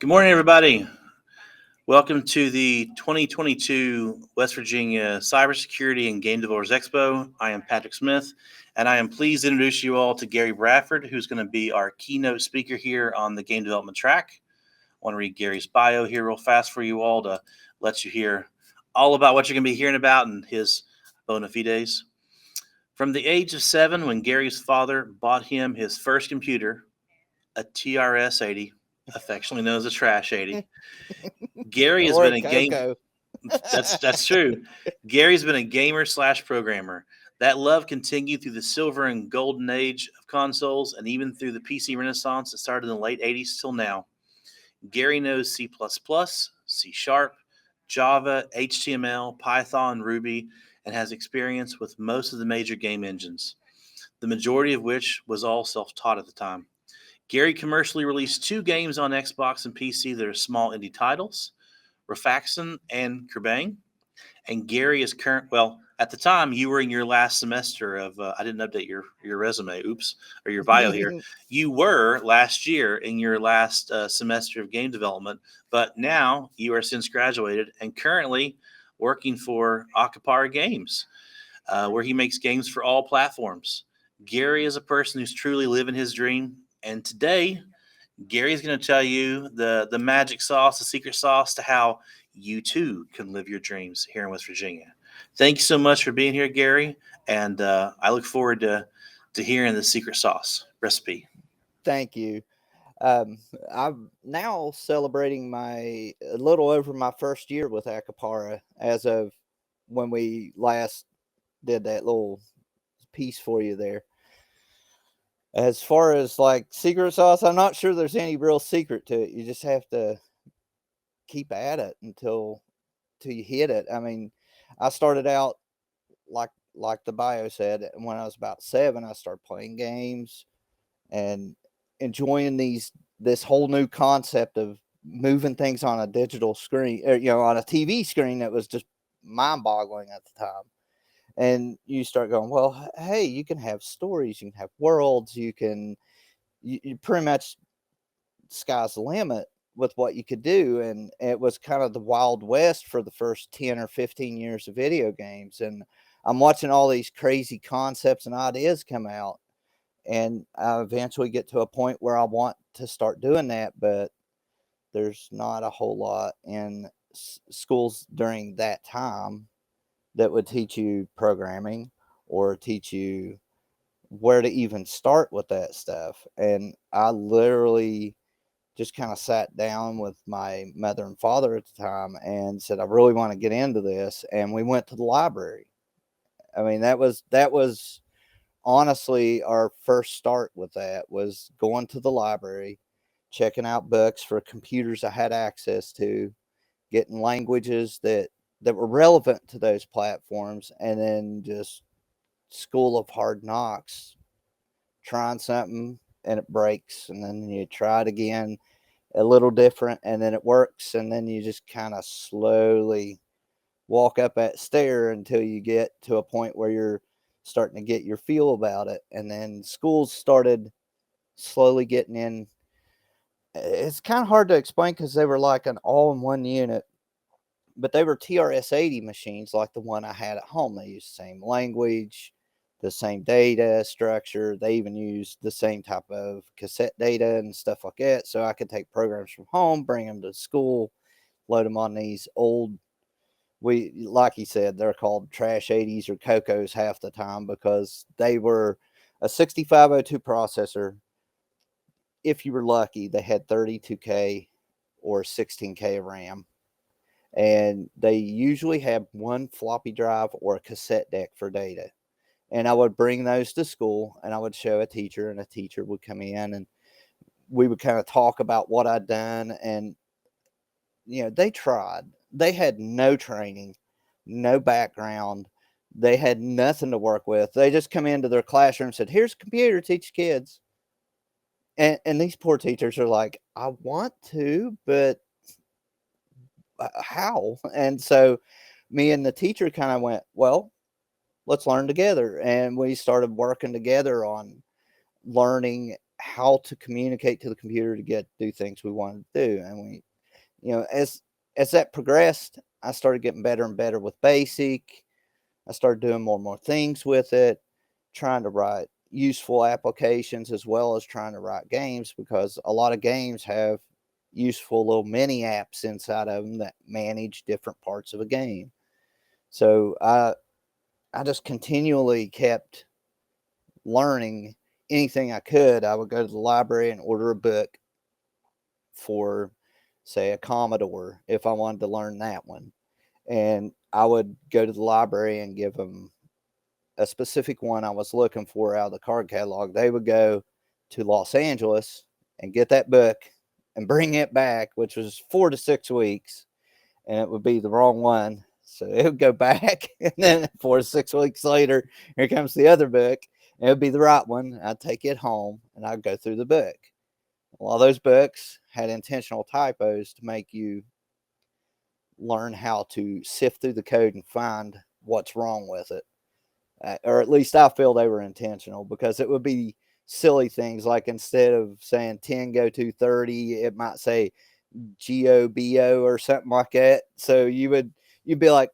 Good morning, everybody. Welcome to the 2022 West Virginia Cybersecurity and Game Developers Expo. I am Patrick Smith, and I am pleased to introduce you all to Gary Brafford, who's going to be our keynote speaker here on the game development track. I want to read Gary's bio here real fast for you all to let you hear all about what you're going to be hearing about and his bona fides. From the age of 7, when Gary's father bought him his first computer, a TRS-80, affectionately known as a Trash 80, Gary has Or been a a game. Coco. That's true. Gary's been a gamer slash programmer. That love continued through the silver and golden age of consoles and even through the PC renaissance that started in the late 80s till now. Gary knows C++, C Sharp, Java, HTML, Python, Ruby, and has experience with most of the major game engines, the majority of which was all self-taught at the time. Gary commercially released 2 games on Xbox and PC that are small indie titles, Rifaxian and Kerbang. And Gary is at the time you were in your last semester of, I didn't update your resume, or your bio here. You were last year in your last semester of game development, but now you are since graduated and currently working for Akupara Games, where he makes games for all platforms. Gary is a person who's truly living his dream, and today Gary is going to tell you the magic sauce, the secret sauce to how you too can live your dreams here in West Virginia. Thank you so much for being here, Gary, and I look forward to hearing the secret sauce recipe. Thank you. I'm now celebrating a little over my first year with Akupara as of when we last did that little piece for you there. As far as like secret sauce, I'm not sure there's any real secret to it. You just have to keep at it until you hit it. I mean, I started out like the bio said, when I was about 7, I started playing games and enjoying this whole new concept of moving things on a digital screen, or, on a TV screen that was just mind-boggling at the time. And you start going, well, hey, you can have stories, you can have worlds, you pretty much sky's the limit with what you could do. And it was kind of the Wild West for the first 10 or 15 years of video games. And I'm watching all these crazy concepts and ideas come out. And I eventually get to a point where I want to start doing that, but there's not a whole lot in schools during that time that would teach you programming or teach you where to even start with that stuff. And I literally just kind of sat down with my mother and father at the time and said, I really want to get into this. And we went to the library. I mean, that was honestly our first start with that, was going to the library, checking out books for computers I had access to, getting languages that were relevant to those platforms, and then just school of hard knocks, trying something and it breaks, and then you try it again, a little different, and then it works, and then you just kind of slowly walk up that stair until you get to a point where you're starting to get your feel about it. And then schools started slowly getting in. It's kind of hard to explain because they were like an all-in-one unit, but they were TRS-80 machines like the one I had at home. They used the same language, the same data structure. They even used the same type of cassette data and stuff like that. So I could take programs from home, bring them to school, load them on these old, like you said, they're called trash 80s or Cocos half the time, because they were a 6502 processor. If you were lucky, they had 32K or 16K of RAM. And they usually had one floppy drive or a cassette deck for data. And I would bring those to school and I would show a teacher, and a teacher would come in and we would kind of talk about what I'd done. And, they tried. They had no training, no background. They had nothing to work with. They just come into their classroom and said, here's a computer, teach kids. And these poor teachers are like, I want to, but how? And so me and the teacher kind of went, well, let's learn together. And we started working together on learning how to communicate to the computer to do things we wanted to do. And we, as that progressed, I started getting better and better with BASIC. I started doing more and more things with it, trying to write useful applications as well as trying to write games, because a lot of games have useful little mini apps inside of them that manage different parts of a game. So I just continually kept learning anything I could. I would go to the library and order a book for, say, a Commodore if I wanted to learn that one. And I would go to the library and give them a specific one I was looking for out of the card catalog. They would go to Los Angeles and get that book and bring it back, which was 4 to 6 weeks, and it would be the wrong one. So it would go back, and then 4 to 6 weeks later, here comes the other book, and it would be the right one. I'd take it home, and I'd go through the book. A lot of those books had intentional typos to make you learn how to sift through the code and find what's wrong with it. Or at least I feel they were intentional, because it would be silly things like, instead of saying 10 go to 30, it might say GOBO or something like that. So you'd be like,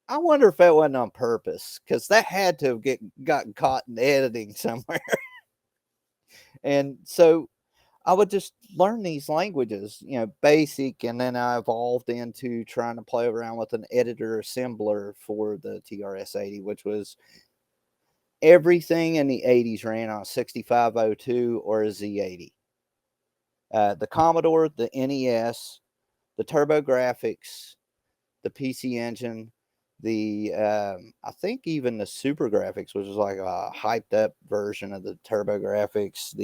I wonder if that wasn't on purpose, because that had to have gotten caught in editing somewhere. And so I would just learn these languages, BASIC, and then I evolved into trying to play around with an editor assembler for the TRS-80, which was everything in the 80s ran on a 6502 or a Z80. The Commodore, the NES, the TurboGrafx, the PC Engine, I think even the Super Graphics, which was like a hyped up version of the TurboGrafx,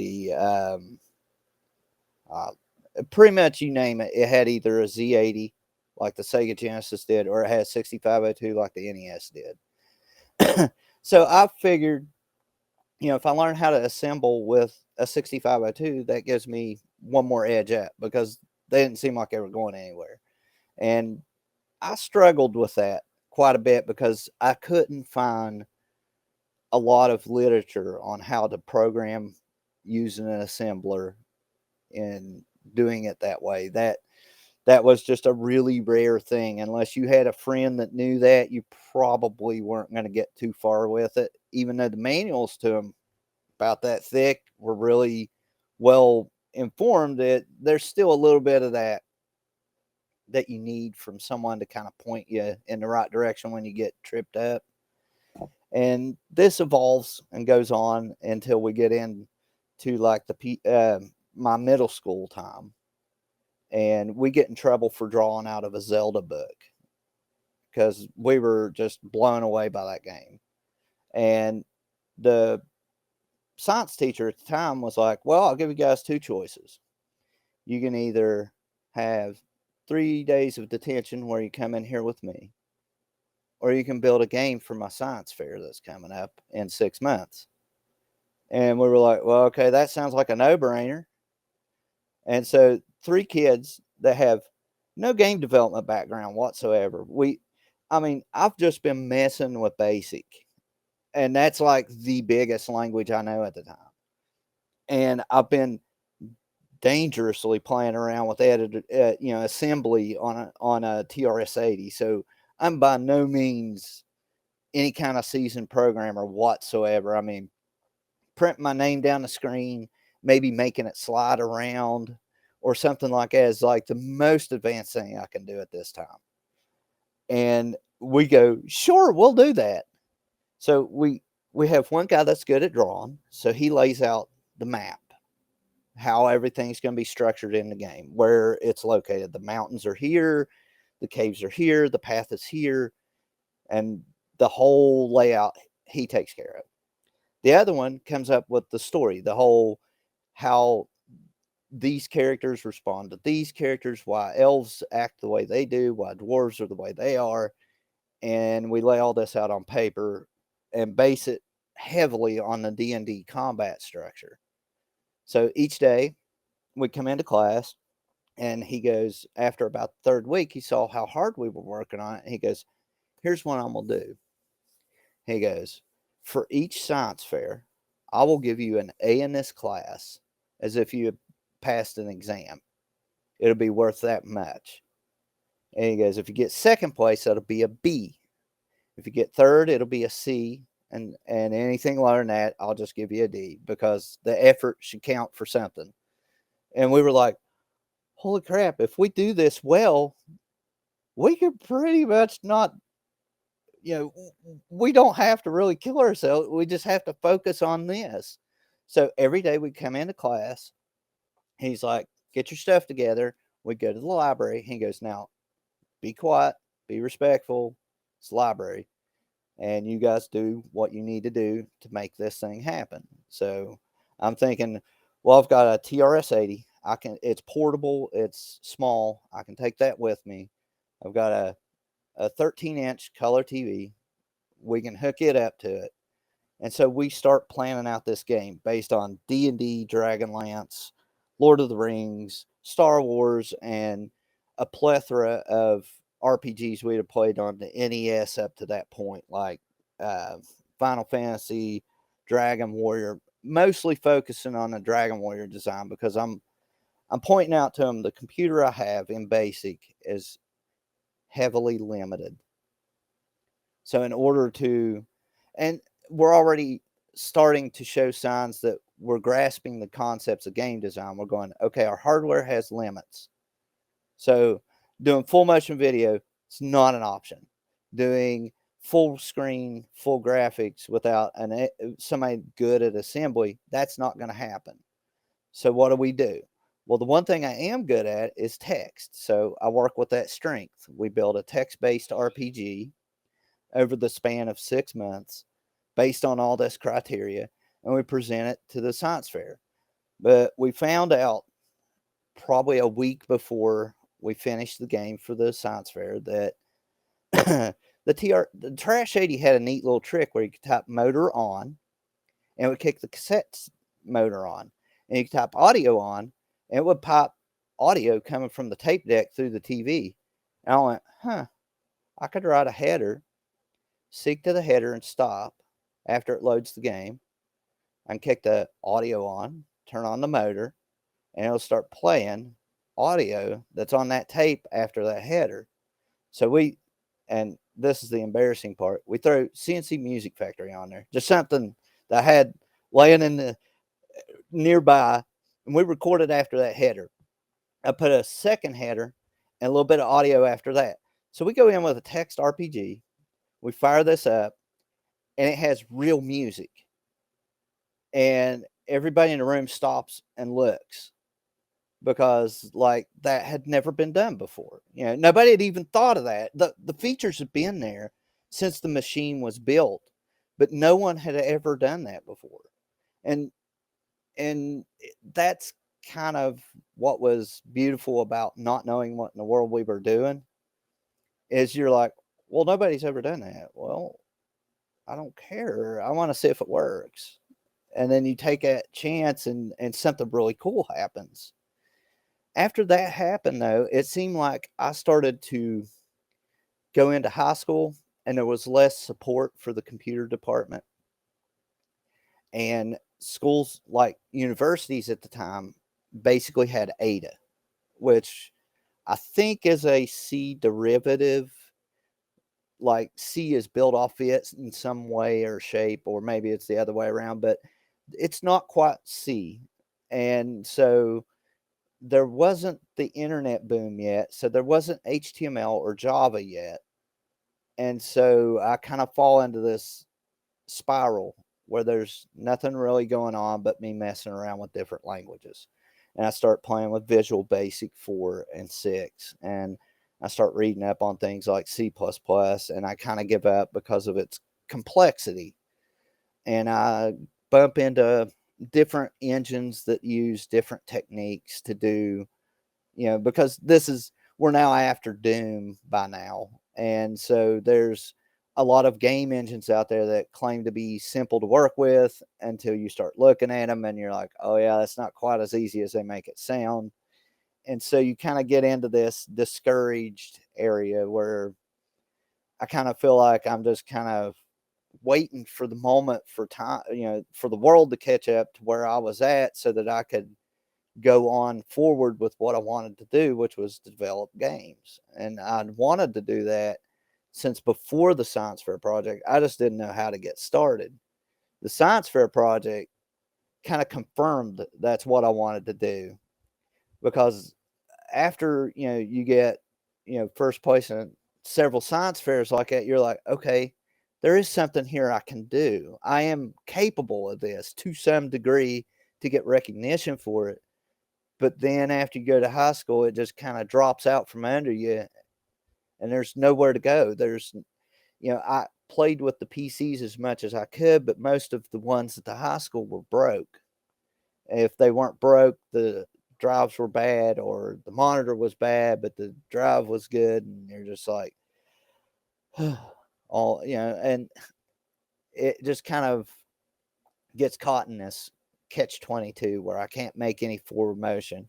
pretty much you name it, it had either a Z80 like the Sega Genesis did, or it had 6502 like the NES did. So I figured, if I learn how to assemble with a 6502, that gives me one more edge up, because they didn't seem like they were going anywhere. And I struggled with that quite a bit, because I couldn't find a lot of literature on how to program using an assembler and doing it that way. That was just a really rare thing. Unless you had a friend that knew that, you probably weren't going to get too far with it, even though the manuals to them about that thick were really well informed. That there's still a little bit of that you need from someone to kind of point you in the right direction when you get tripped up. And this evolves and goes on until we get into like my middle school time, and we get in trouble for drawing out of a Zelda book, because we were just blown away by that game. And the science teacher at the time was like, well, I'll give you guys 2 choices. You can either have 3 days of detention where you come in here with me, or you can build a game for my science fair that's coming up in 6 months. And we were like, well, okay, that sounds like a no-brainer. And so 3 kids that have no game development background whatsoever. I've just been messing with BASIC, and that's like the biggest language I know at the time. And I've been dangerously playing around with assembly on a TRS-80. So I'm by no means any kind of seasoned programmer whatsoever. Print my name down the screen, maybe making it slide around or something like that is like the most advanced thing I can do at this time. And we go, sure, we'll do that. So we have one guy that's good at drawing. So he lays out the map, how everything's going to be structured in the game, where it's located. The mountains are here, the caves are here, the path is here, and the whole layout he takes care of. The other one comes up with the story, how these characters respond to these characters, why elves act the way they do, why dwarves are the way they are. And we lay all this out on paper and base it heavily on the D&D combat structure. So each day we come into class, and he goes, after about the 3rd week, he saw how hard we were working on it. And he goes, here's what I'm going to do. He goes, for each science fair, I will give you an A in this class as if you had passed an exam. It'll be worth that much. And he goes, if you get second place, that'll be a B. If you get third, it'll be a C. And anything lower than that, I'll just give you a D, because the effort should count for something. And we were like, holy crap, if we do this well, we could pretty much not, we don't have to really kill ourselves. We just have to focus on this. So every day we come into class, he's like, get your stuff together. We go to the library. He goes, now, be quiet, be respectful. It's the library. And you guys do what you need to do to make this thing happen. So I'm thinking, well, I've got a TRS-80. It's portable, it's small. I can take that with me. I've got a 13-inch color TV. We can hook it up to it. And so we start planning out this game based on D&D, Dragonlance, Lord of the Rings, Star Wars, and a plethora of RPGs we'd have played on the NES up to that point, like Final Fantasy, Dragon Warrior, mostly focusing on the Dragon Warrior design, because I'm pointing out to him the computer I have in BASIC is heavily limited. So in order to, and we're already starting to show signs that we're grasping the concepts of game design. We're going, okay, our hardware has limits. So doing full motion video, it's not an option. Doing full screen, full graphics without somebody good at assembly, that's not going to happen. So what do? Well, the one thing I am good at is text. So I work with that strength. We build a text-based RPG over the span of 6 months based on all this criteria, and we present it to the science fair. But we found out probably a week before we finished the game for the science fair that the Trash 80 had a neat little trick where you could type motor on, and it would kick the cassette motor on. And you could type audio on, and it would pop audio coming from the tape deck through the TV. And I went, I could write a header, seek to the header and stop after it loads the game. I can kick the audio on, turn on the motor, and it'll start playing audio that's on that tape after that header. So and this is the embarrassing part, we throw CNC Music Factory on there, just something that I had laying in the nearby, and we recorded after that header. I put a second header and a little bit of audio after that. So we go in with a text RPG, we fire this up, and it has real music. And everybody in the room stops and looks, because like that had never been done before. Nobody had even thought of that. The features have been there since the machine was built, but no one had ever done that before. And that's kind of what was beautiful about not knowing what in the world we were doing, is you're like, well, nobody's ever done that. Well, I don't care. I want to see if it works. And then you take a chance and something really cool happens. After that happened, though, it seemed like I started to go into high school and there was less support for the computer department. And schools like universities at the time basically had Ada, which I think is a C derivative. Like C is built off it in some way or shape, or maybe it's the other way around, but it's not quite C. And so there wasn't the internet boom yet. So there wasn't HTML or Java yet. And so I kind of fall into this spiral where there's nothing really going on but me messing around with different languages. And I start playing with Visual Basic 4 and 6. And I start reading up on things like C++, and I kind of give up because of its complexity. And I bump into different engines that use different techniques to do, because we're now after Doom by now. And so there's a lot of game engines out there that claim to be simple to work with until you start looking at them and you're like, oh yeah, that's not quite as easy as they make it sound. And so you kind of get into this discouraged area where I kind of feel like I'm just kind of waiting for the moment for time, for the world to catch up to where I was at so that I could go on forward with what I wanted to do, which was develop games. And I'd wanted to do that since before the science fair project. I just didn't know how to get started. The science fair project kind of confirmed that's what I wanted to do, because after you get first place in several science fairs like that, you're like, okay, there is something here I can do. I am capable of this to some degree, to get recognition for it. But then after you go to high school, it just kind of drops out from under you, and there's nowhere to go. I played with the PCs as much as I could, but most of the ones at the high school were broke. If they weren't broke, the drives were bad, or the monitor was bad, but the drive was good, and you're just like, and it just kind of gets caught in this catch 22 where I can't make any forward motion.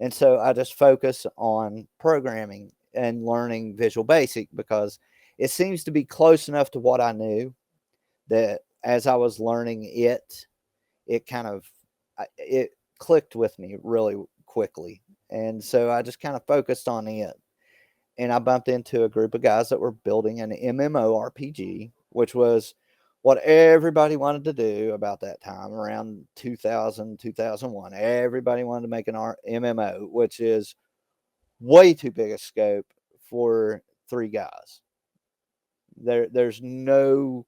And so I just focus on programming and learning Visual Basic, because it seems to be close enough to what I knew that as I was learning it, it clicked with me really quickly. And so I just kind of focused on it. And I bumped into a group of guys that were building an MMORPG, which was what everybody wanted to do about that time, around 2000, 2001. Everybody wanted to make an MMO, which is way too big a scope for 3 guys. There's no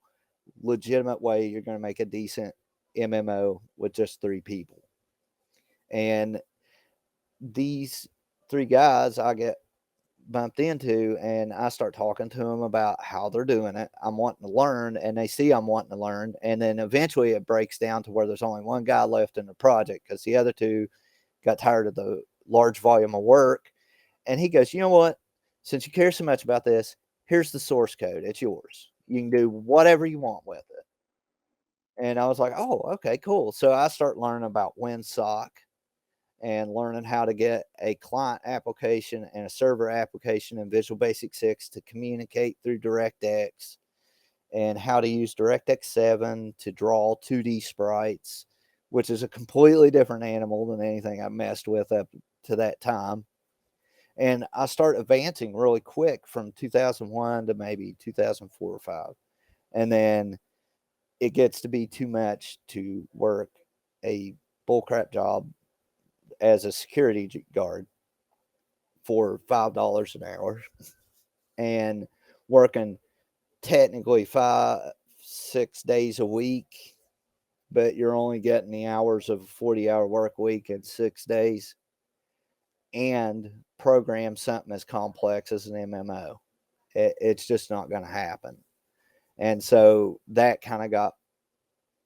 legitimate way you're going to make a decent MMO with just 3 people. And these 3 guys I get bumped into, and I start talking to them about how they're doing it. I'm wanting to learn, and they see I'm wanting to learn. And then eventually it breaks down to where there's only 1 guy left in the project, because the other 2 got tired of the large volume of work. And he goes, you know what? Since you care so much about this, here's the source code. It's yours. You can do whatever you want with it. And I was like, oh, okay, cool. So I start learning about WinSock and learning how to get a client application and a server application in Visual Basic 6 to communicate through DirectX, and how to use DirectX 7 to draw 2D sprites, which is a completely different animal than anything I messed with up to that time. And I start advancing really quick from 2001 to maybe 2004 or 5. And then it gets to be too much to work a bullcrap job as a security guard for $5 an hour, and working technically 5-6 days a week, but you're only getting the hours of a 40-hour work week in 6 days, and program something as complex as an MMO. It's just not going to happen. And so that kind of got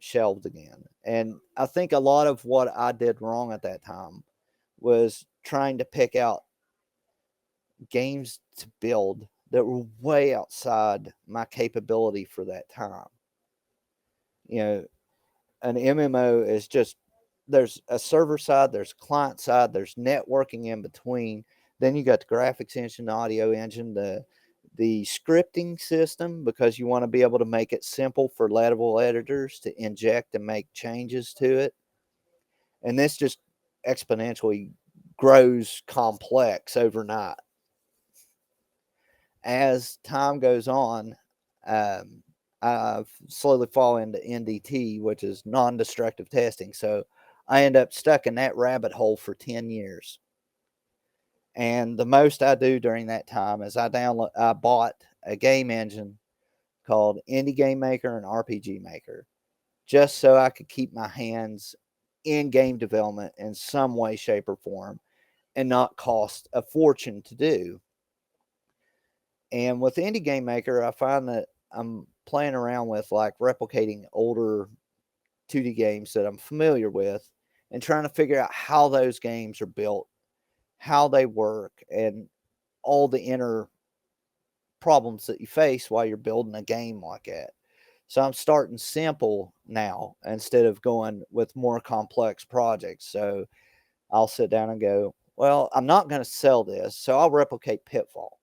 shelved again. And I think a lot of what I did wrong at that time was trying to pick out games to build that were way outside my capability for that time. An MMO is just, there's a server side, there's client side, there's networking in between. Then you got the graphics engine, the audio engine, the scripting system, because you want to be able to make it simple for level editors to inject and make changes to it. And this just exponentially grows complex overnight. As time goes on, I've slowly fallen into NDT, which is non-destructive testing. So I end up stuck in that rabbit hole for 10 years. And the most I do during that time is I bought a game engine called Indie Game Maker and RPG Maker, just so I could keep my hands in game development in some way, shape, or form, and not cost a fortune to do. And with Indie Game Maker, I find that I'm playing around with like replicating older 2D games that I'm familiar with, and trying to figure out how those games are built, how they work, and all the inner problems that you face while you're building a game like that. So I'm starting simple now instead of going with more complex projects. So I'll sit down and go, well, I'm not going to sell this, so I'll replicate Pitfall.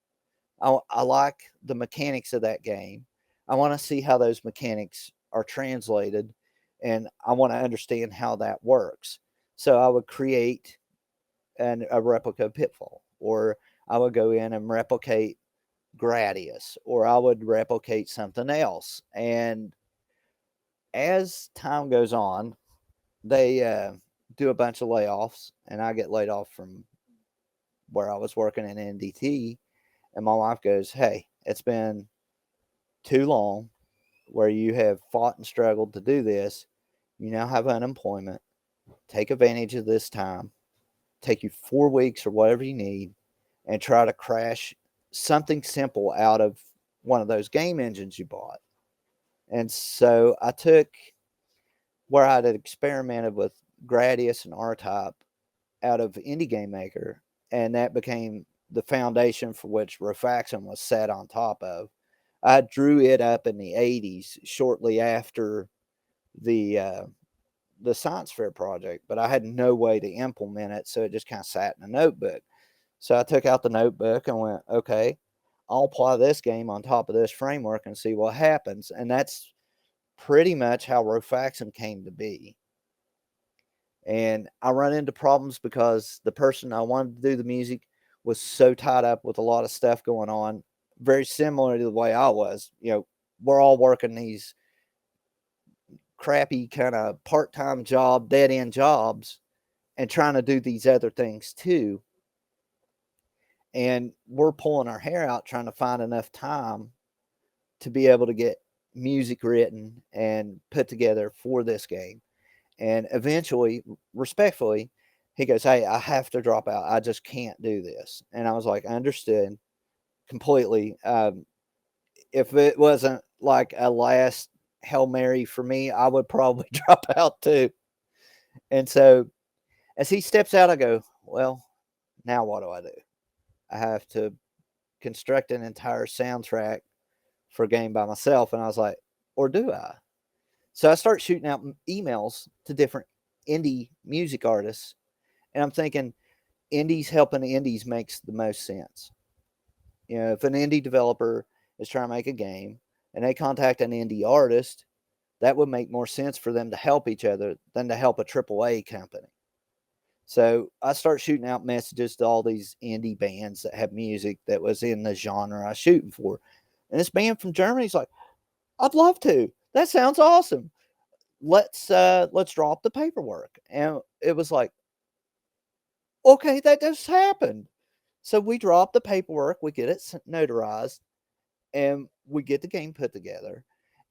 I like the mechanics of that game. I want to see how those mechanics are translated, and I want to understand how that works. So I would create a replica Pitfall, or I would go in and replicate Gradius, or I would replicate something else. And as time goes on, they do a bunch of layoffs, and I get laid off from where I was working in NDT. And my wife goes, "Hey, it's been too long where you have fought and struggled to do this. You now have unemployment. Take advantage of this time. Take you 4 weeks or whatever you need, and try to crash something simple out of one of those game engines you bought." And so I took where I had experimented with Gradius and R-Type out of Indie Game Maker, and that became the foundation for which Rofaxon was set on top of. I drew it up in the 80s, shortly after the science fair project, but I had no way to implement it, so it just kind of sat in a notebook. So I took out the notebook and went, okay, I'll apply this game on top of this framework and see what happens. And that's pretty much how Rofaxon came to be. And I run into problems because the person I wanted to do the music was so tied up with a lot of stuff going on, very similar to the way I was. We're all working these crappy kind of part-time job, dead-end jobs, and trying to do these other things too. And we're pulling our hair out trying to find enough time to be able to get music written and put together for this game. And eventually, respectfully, he goes, "Hey, I have to drop out. I just can't do this." And I was like, "Understood completely." If it wasn't like a last Hail Mary for me, I would probably drop out too. And so as he steps out, I go, "Well, now what do I do? I have to construct an entire soundtrack for a game by myself." And I was like, "Or do I?" So I start shooting out emails to different indie music artists, and I'm thinking indies helping indies makes the most sense. If an indie developer is trying to make a game and they contact an indie artist, that would make more sense for them to help each other than to help a AAA company. So I start shooting out messages to all these indie bands that have music that was in the genre I was shooting for. And this band from Germany's like, "I'd love to. That sounds awesome. Let's draw up the paperwork." And it was like, okay, that just happened. So we draw up the paperwork, we get it notarized, and we get the game put together.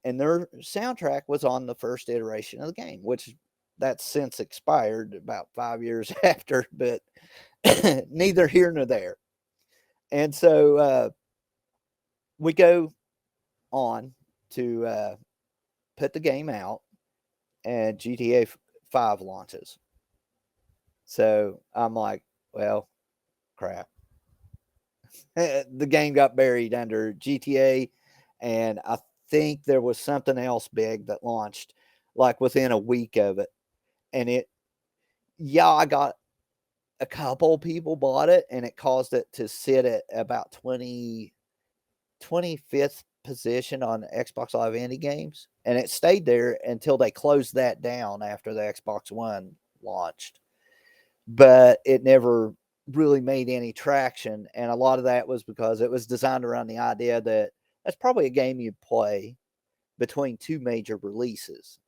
And their soundtrack was on the first iteration of the game, which that's since expired about 5 years after, but neither here nor there. And so we go on to put the game out, and GTA 5 launches. So I'm like, well, crap. The game got buried under GTA, and I think there was something else big that launched like within a week of it. And I got a couple people bought it, and it caused it to sit at about 25th position on Xbox Live Indie Games. And it stayed there until they closed that down after the Xbox One launched. But it never really made any traction. And a lot of that was because it was designed around the idea that that's probably a game you'd play between two major releases.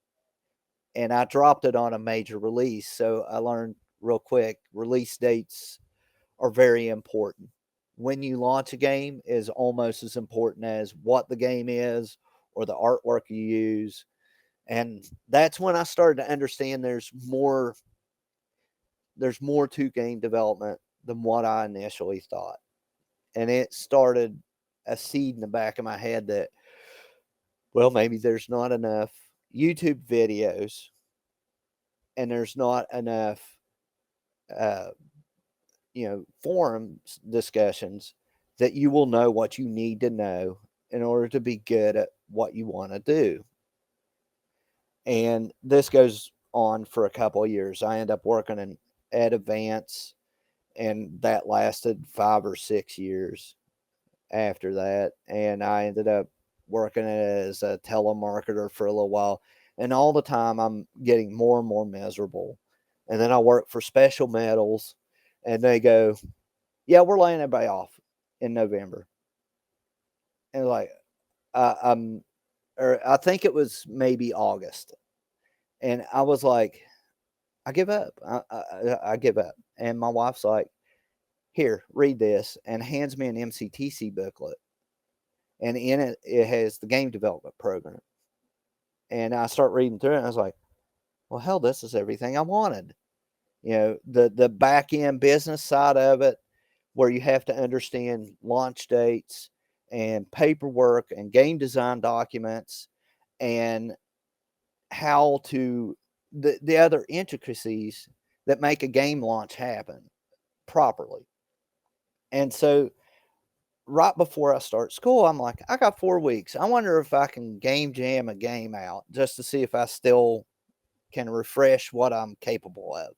And I dropped it on a major release. So I learned real quick release dates are very important. When you launch a game is almost as important as what the game is or the artwork you use. And that's when I started to understand there's more to game development than what I initially thought. And it started a seed in the back of my head that, well, maybe there's not enough YouTube videos and there's not enough, uh, forum discussions that you will know what you need to know in order to be good at what you want to do. And this goes on for a couple of years. I end up working in Ed Advance, and that lasted 5 or 6 years after that. And I ended up working as a telemarketer for a little while. And all the time I'm getting more and more miserable. And then I work for Special Metals, and they go, yeah, we're laying everybody off in November. And like, I think it was maybe August. And I was like, I give up. I give up. And my wife's like, here, read this, and hands me an MCTC booklet. And in it, it has the game development program. And I start reading through it, and I was like, well, hell, this is everything I wanted. The back end business side of it, where you have to understand launch dates and paperwork and game design documents and how to the other intricacies that make a game launch happen properly. And so right before I start school, I'm like, I got 4 weeks. I wonder if I can game jam a game out just to see if I still can refresh what I'm capable of.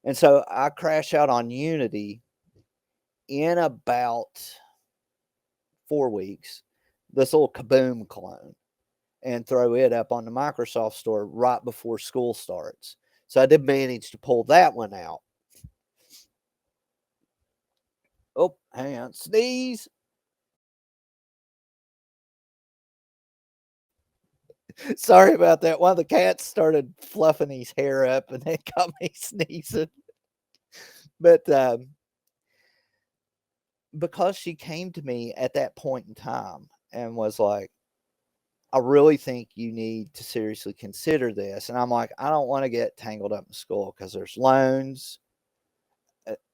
And so I crash out on Unity in about 4 weeks, this little Kaboom clone, and throw it up on the Microsoft Store right before school starts. So I did manage to pull that one out. Oh, hang on, sneeze. Sorry about that. One of the cats started fluffing his hair up, and it got me sneezing. But because she came to me at that point in time and was like, I really think you need to seriously consider this. And I'm like, I don't want to get tangled up in school because there's loans.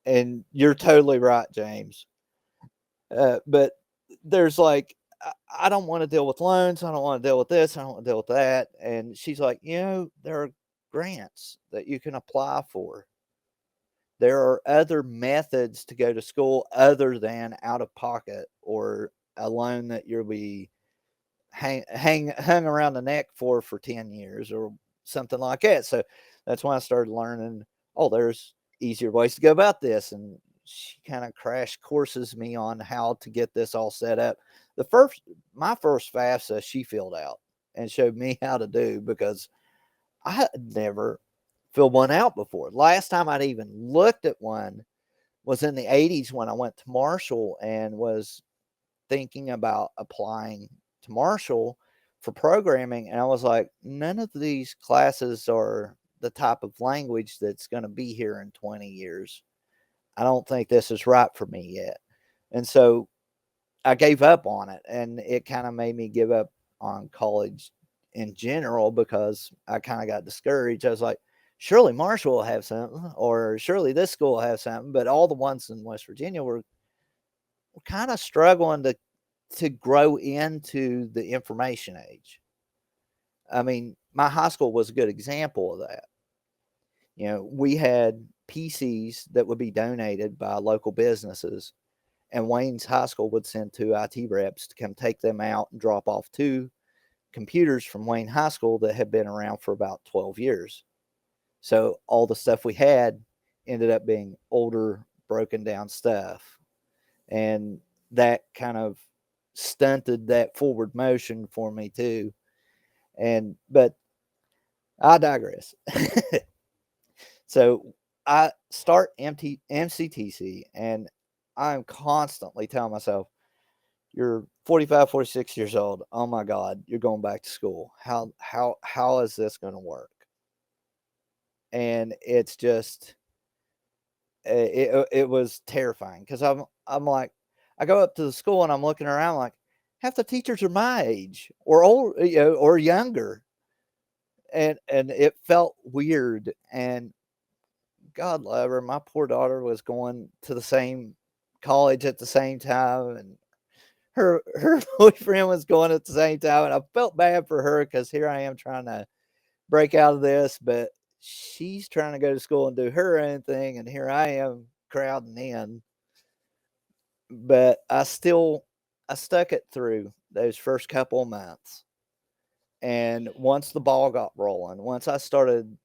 And you're totally right, James. But there's like, I don't want to deal with loans. I don't want to deal with this. I don't want to deal with that. And she's like, there are grants that you can apply for. There are other methods to go to school other than out of pocket or a loan that you'll be hung around the neck for 10 years or something like that. So that's when I started learning, there's easier ways to go about this. And she kind of crash courses me on how to get this all set up. My first FAFSA, she filled out and showed me how to do, because I had never filled one out before. Last time I'd even looked at one was in the 80s when I went to Marshall and was thinking about applying to Marshall for programming. And I was like, none of these classes are the type of language that's going to be here in 20 years. I don't think this is right for me yet. And so I gave up on it, and it kind of made me give up on college in general, because I kind of got discouraged. I was like, surely Marshall will have something, or surely this school will have something. But all the ones in West Virginia were kind of struggling to grow into the information age. I mean, my high school was a good example of that. We had PCs that would be donated by local businesses, and Wayne's High School would send 2 IT reps to come take them out and drop off 2 computers from Wayne High School that had been around for about 12 years. So all the stuff we had ended up being older, broken down stuff. And that kind of stunted that forward motion for me too. But I digress. So I start MCTC, and I'm constantly telling myself, you're 45, 46 years old. Oh my God, you're going back to school. How is this going to work? And it's just, it was terrifying, because I'm like, I go up to the school and I'm looking around like, half the teachers are my age or old, or younger. And it felt weird. And God love her, my poor daughter was going to the same college at the same time, and her boyfriend was going at the same time, and I felt bad for her, because here I am trying to break out of this, but she's trying to go to school and do her own thing, and here I am crowding in. But I stuck it through those first couple of months. And once the ball got rolling, once I started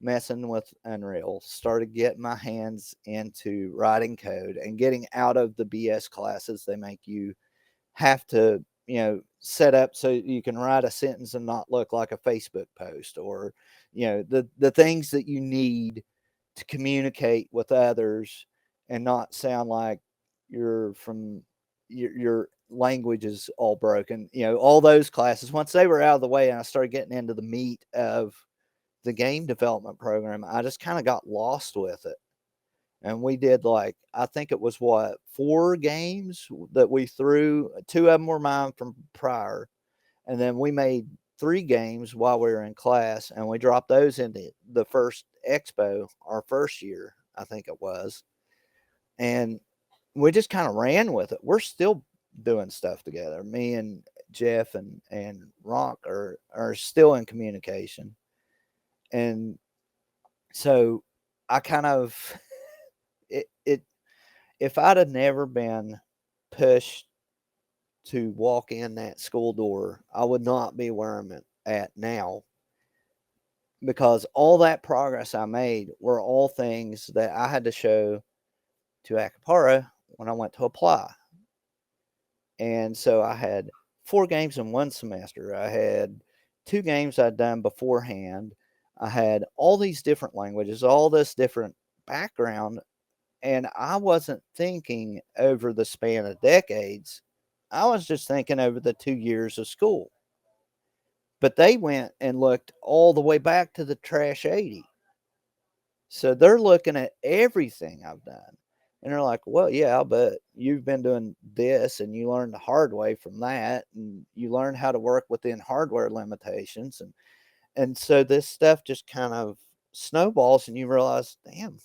messing with Unreal, started getting my hands into writing code and getting out of the BS classes they make you have to, set up so you can write a sentence and not look like a Facebook post, or the things that you need to communicate with others and not sound like you're from your language is all broken. All those classes, once they were out of the way and I started getting into the meat of the game development program, I just kind of got lost with it. And we did, like, I think it was 4 games that we threw. 2 of them were mine from prior. And then we made 3 games while we were in class, and we dropped those into the first Expo, our first year, I think it was. And we just kind of ran with it. We're still doing stuff together. Me and Jeff and Rock are still in communication. And so I kind of it if I'd have never been pushed to walk in that school door, I would not be where I'm at now, because all that progress I made were all things that I had to show to Akupara when I went to apply. And so I had 4 games in one semester. I had 2 games I'd done beforehand. I had all these different languages, all this different background, and I wasn't thinking over the span of decades. I was just thinking over the 2 years of school. But they went and looked all the way back to the trash 80. So they're looking at everything I've done. And they're like, well, yeah, but you've been doing this and you learned the hard way from that. And you learned how to work within hardware limitations. And so this stuff just kind of snowballs, and you realize, damn,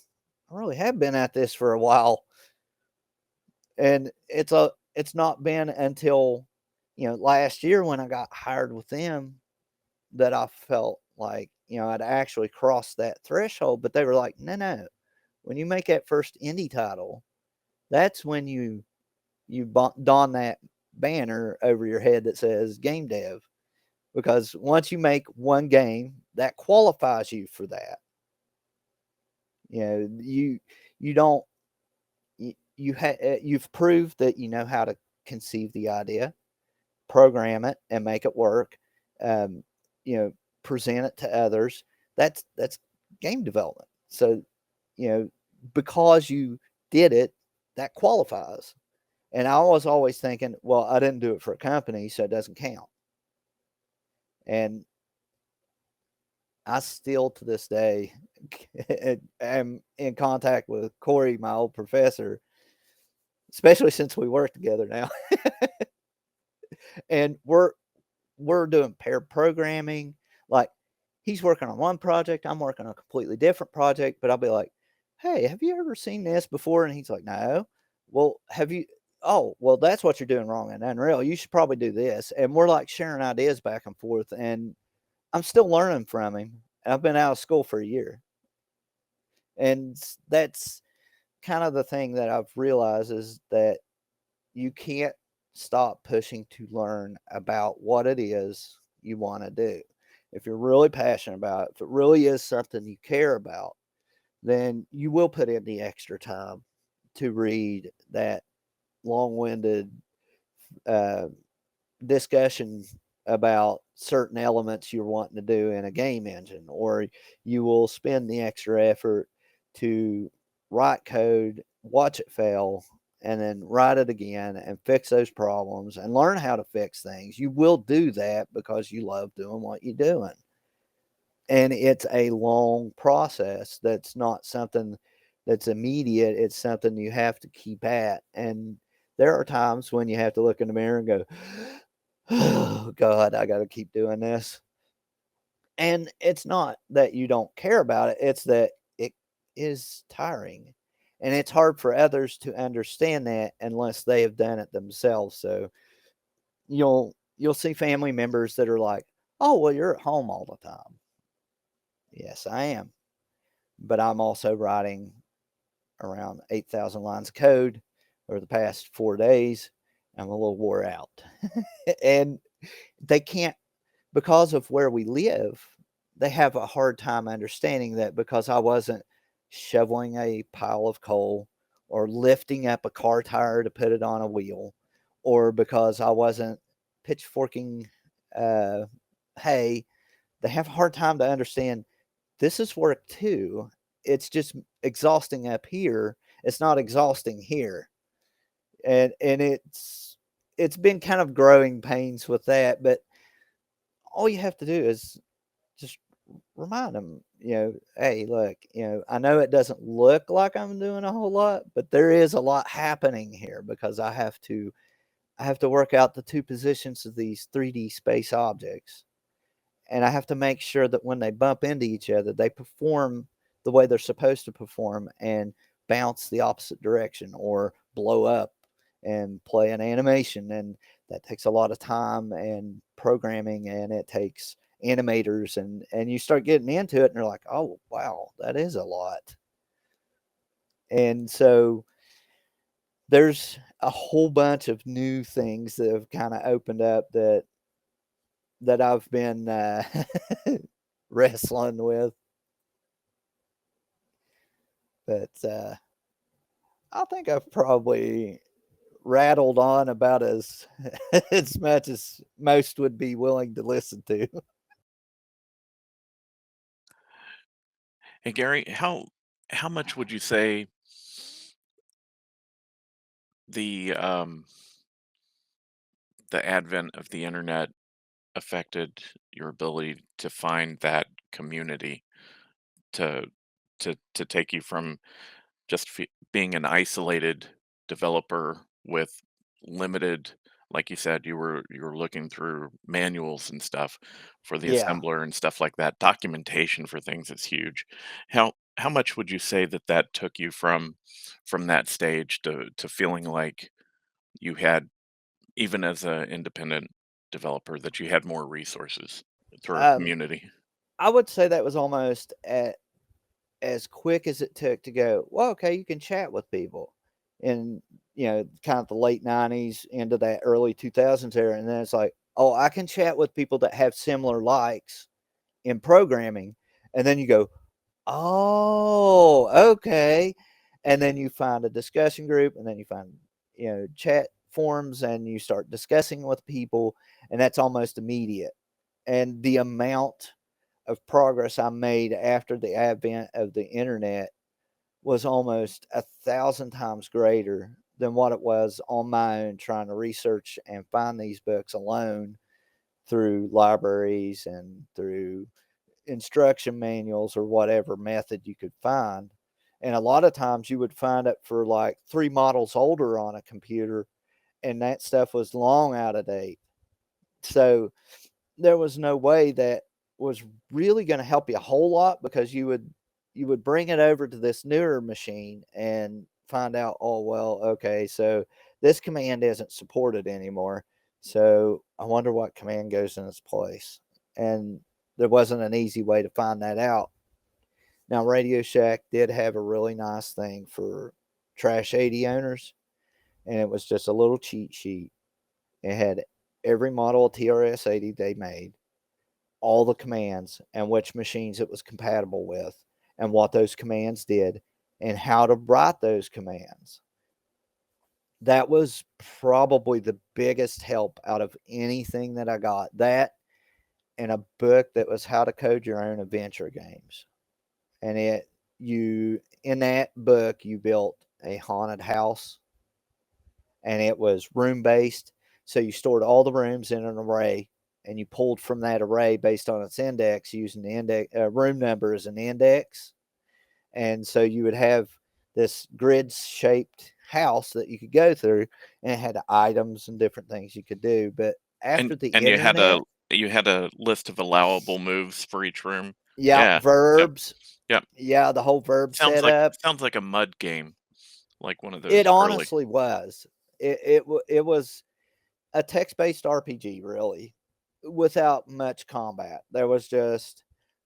I really have been at this for a while. And it's not been until, last year when I got hired with them that I felt like, I'd actually crossed that threshold. But they were like, no. When you make that first indie title, that's when you don that banner over your head that says game dev. Because once you make one game, that qualifies you for that. You don't you've proved that you know how to conceive the idea, program it, and make it work. Um, present it to others. That's game development. So, because you did it, that qualifies. And I was always thinking, well, I didn't do it for a company, so it doesn't count. And I still, to this day, am in contact with Corey, my old professor, especially since we work together now. And we're doing pair programming. Like, he's working on one project, I'm working on a completely different project, but I'll be like, hey, have you ever seen this before? And he's like, no. Well, have you? Oh, well, that's what you're doing wrong in Unreal. You should probably do this. And we're like sharing ideas back and forth. And I'm still learning from him. I've been out of school for a year. And that's kind of the thing that I've realized, is that you can't stop pushing to learn about what it is you want to do. If you're really passionate about it, if it really is something you care about, then you will put in the extra time to read that long-winded discussion about certain elements you're wanting to do in a game engine, or you will spend the extra effort to write code, watch it fail, and then write it again and fix those problems and learn how to fix things. You will do that because you love doing what you're doing. And it's a long process. That's not something that's immediate. It's something you have to keep at. And there are times when you have to look in the mirror and go, oh, God, I got to keep doing this. And it's not that you don't care about it. It's that it is tiring. And it's hard for others to understand that unless they have done it themselves. So you'll see family members that are like, oh, well, you're at home all the time. Yes, I am. But I'm also writing around 8,000 lines of code over the past 4 days. I'm a little wore out. And they can't, because of where we live, they have a hard time understanding that because I wasn't shoveling a pile of coal or lifting up a car tire to put it on a wheel, or because I wasn't pitchforking hay, they have a hard time to understand this is work too. It's just exhausting up here. It's not exhausting here. And it's been kind of growing pains with that, but all you have to do is just remind them, hey, look, I know it doesn't look like I'm doing a whole lot, but there is a lot happening here because I have to work out the two positions of these 3D space objects. And I have to make sure that when they bump into each other, they perform the way they're supposed to perform and bounce the opposite direction or blow up and play an animation. And that takes a lot of time and programming, and it takes animators, and you start getting into it and you're like, oh wow, that is a lot. And so there's a whole bunch of new things that have kind of opened up that I've been wrestling with. But I think I've probably rattled on about as as much as most would be willing to listen to. Hey Gary, how much would you say the the advent of the internet affected your ability to find that community to to take you from just being an isolated developer with limited, like you said, you were looking through manuals and stuff for the Yeah. assembler and stuff like that. Documentation for things is huge. How much would you say that that took you from that stage to feeling like you had, even as an independent developer, that you had more resources through a Um, community? I would say that was almost as quick as it took to go, well, okay, you can chat with people in, kind of the late 90s into that early 2000s era. And then it's like, oh, I can chat with people that have similar likes in programming. And then you go, oh, okay. And then you find a discussion group, and then you find, chat forums, and you start discussing with people, and that's almost immediate. And the amount of progress I made after the advent of the internet was almost 1,000 times greater than what it was on my own trying to research and find these books alone through libraries and through instruction manuals or whatever method you could find. And a lot of times you would find it for like 3 models older on a computer, and that stuff was long out of date. So there was no way that was really going to help you a whole lot, because you would bring it over to this newer machine and find out, oh well, okay, so this command isn't supported anymore. So I wonder what command goes in its place. And there wasn't an easy way to find that out. Now Radio Shack did have a really nice thing for Trash 80 owners, and it was just a little cheat sheet. It had every model of TRS 80 they made, all the commands and which machines it was compatible with, and what those commands did, and how to write those commands. That was probably the biggest help out of anything that I got. That and a book that was how to code your own adventure games. And in that book you built a haunted house, and it was room based. So you stored all the rooms in an array, and you pulled from that array based on its index, using the index room number as an index. And so you would have this grid shaped house that you could go through, and it had items and different things you could do. But after the And internet, you had a list of allowable moves for each room? yeah, Yeah. Yep, verbs, yep. yeah, the whole verb setup. Sounds like a mud game, like one of It those early. honestly was. It was a text-based RPG, really, without much combat. There was just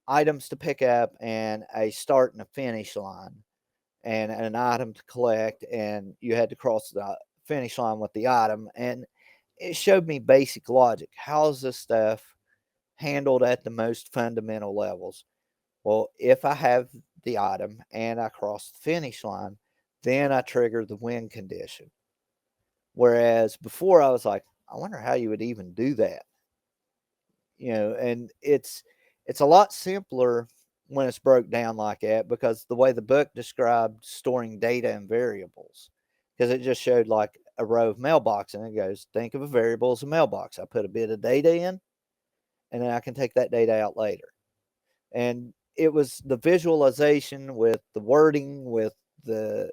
items to pick up and a start and a finish line, and an item to collect, and you had to cross the finish line with the item. And it showed me basic logic. How's this stuff handled at the most fundamental levels? Well, if I have the item and I cross the finish line, then I trigger the win condition. Whereas before I was like, I wonder how you would even do that. And it's a lot simpler when it's broke down like that, because the way the book described storing data and variables, because it just showed like a row of mailbox, and it goes, think of a variable as a mailbox. I put a bit of data in, and then I can take that data out later. And it was the visualization with the wording, with the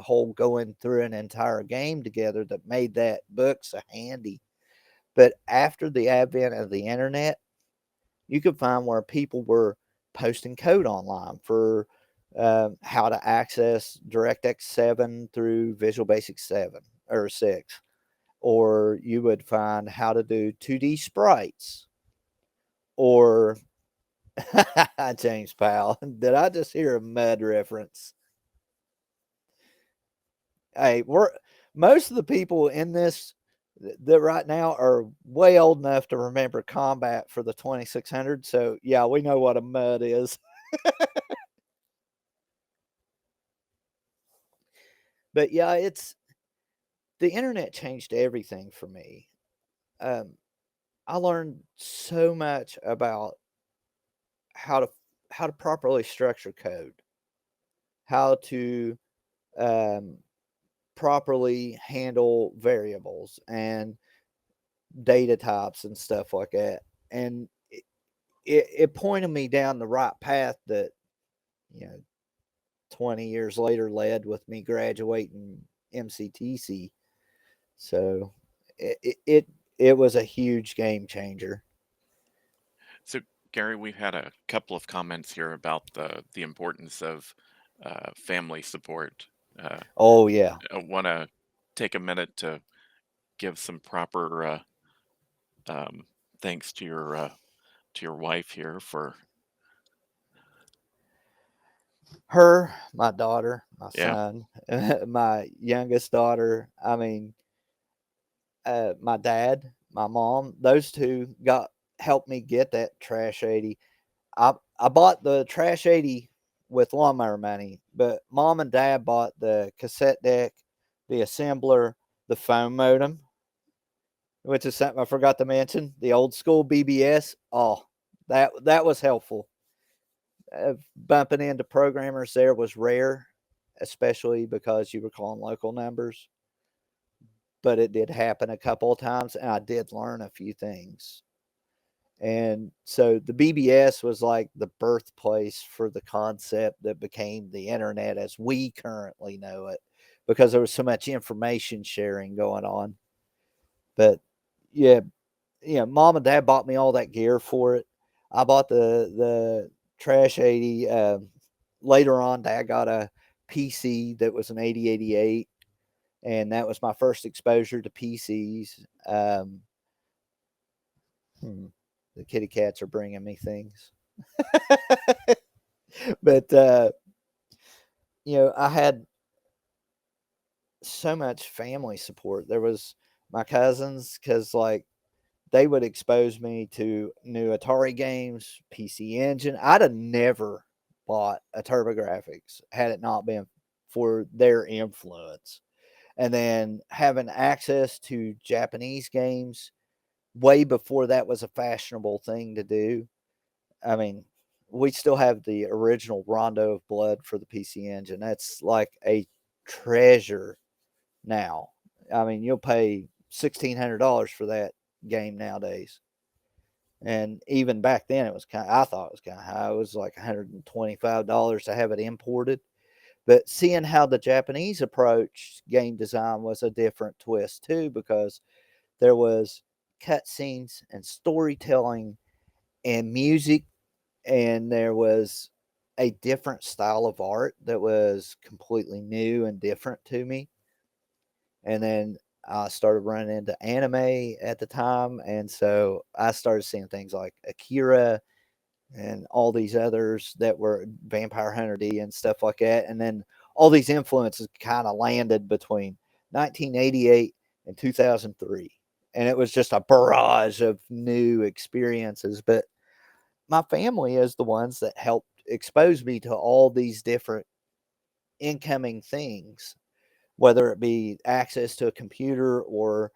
whole going through an entire game together, that made that book so handy. But after the advent of the internet, you could find where people were posting code online for how to access DirectX 7 through Visual Basic 7 or 6. Or you would find how to do 2D sprites. Or James Powell, did I just hear a mud reference? Hey, most of the people in this that right now are way old enough to remember combat for the 2600. So yeah, we know what a mud is. But yeah, the internet changed everything for me. I learned so much about how to properly structure code, how to um, properly handle variables and data types and stuff like that. And it pointed me down the right path that, you know, 20 years later led with me graduating MCTC. So it was a huge game changer. So, Gary, we've had a couple of comments here about the importance of family support. Uh, Oh yeah. I want to take a minute to give some proper um, thanks to your wife here for Her, my daughter, my yeah. son, my youngest daughter. I mean, my dad, my mom, those two helped me get that Trash 80. I bought the Trash 80 with lawnmower money, but mom and dad bought the cassette deck, the assembler, the phone modem, which is something I forgot to mention. The old school BBS. Oh, that was helpful. Bumping into programmers there was rare, especially because you were calling local numbers. But it did happen a couple of times, and I did learn a few things. And so the BBS was like the birthplace for the concept that became the internet as we currently know it, because there was so much information sharing going on. But yeah, mom and dad bought me all that gear for it. I bought the Trash 80. Later on, dad got a PC that was an 8088, and that was my first exposure to PCs. The kitty cats are bringing me things. But I had so much family support. There was my cousins, because like they would expose me to new Atari games, PC Engine. I'd have never bought a TurboGrafx had it not been for their influence. And then having access to Japanese games way before that was a fashionable thing to do. I mean, we still have the original Rondo of Blood for the PC Engine. That's like a treasure now. I mean, you'll pay $1,600 for that game nowadays. And even back then, I thought it was kind of high. It was like $125 to have it imported. But seeing how the Japanese approach game design was a different twist too, because there was cutscenes and storytelling and music, and there was a different style of art that was completely new and different to me. And then I started running into anime at the time, and so I started seeing things like Akira and all these others that were Vampire Hunter D and stuff like that. And then all these influences kind of landed between 1988 and 2003. And it was just a barrage of new experiences. But my family is the ones that helped expose me to all these different incoming things, whether it be access to a computer or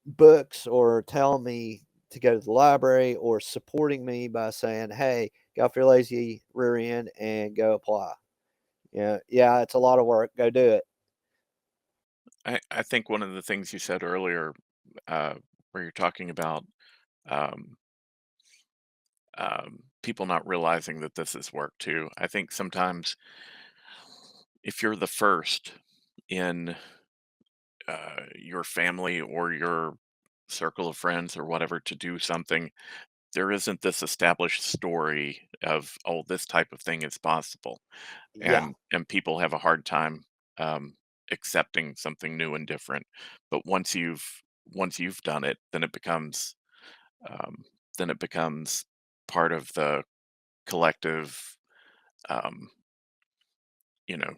books or telling me to go to the library or supporting me by saying, hey, get off your lazy rear end and go apply. Yeah, it's a lot of work. Go do it. I think one of the things you said earlier, uh, where you're talking about um, people not realizing that this is work too. I think sometimes if you're the first in your family or your circle of friends or whatever to do something, there isn't this established story of, oh, this type of thing is possible, Yeah. and people have a hard time um, accepting something new and different. But once you've done it, um, then it becomes part of the collective, um,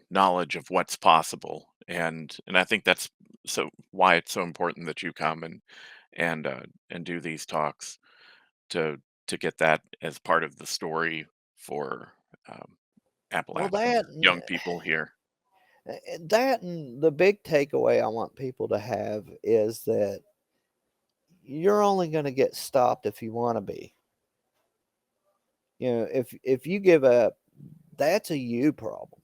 knowledge of what's possible. And I think that's so why it's so important that you come and do these talks to to get that as part of the story for um, Well, Appalachian that young people here. that and the big takeaway I want people to have is that you're only going to get stopped if you want to be. If you give up, that's a you problem.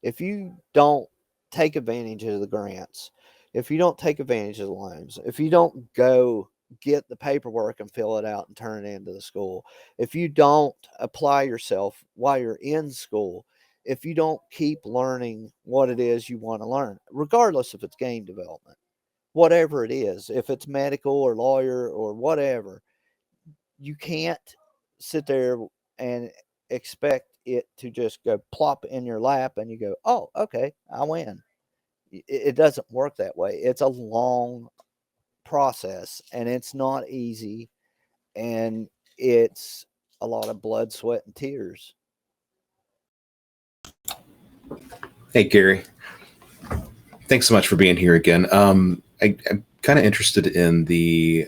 If you don't take advantage of the grants, if you don't take advantage of the loans, if you don't go get the paperwork and fill it out and turn it into the school, if you don't apply yourself while you're in school, if you don't keep learning what it is you want to learn, regardless if it's game development, whatever it is, if it's medical or lawyer or whatever, you can't sit there and expect it to just go plop in your lap and you go, oh, okay, I win. It doesn't work that way. It's a long process and it's not easy and it's a lot of blood, sweat, and tears. Hey, Gary. Thanks so much for being here again. I'm kind of interested in the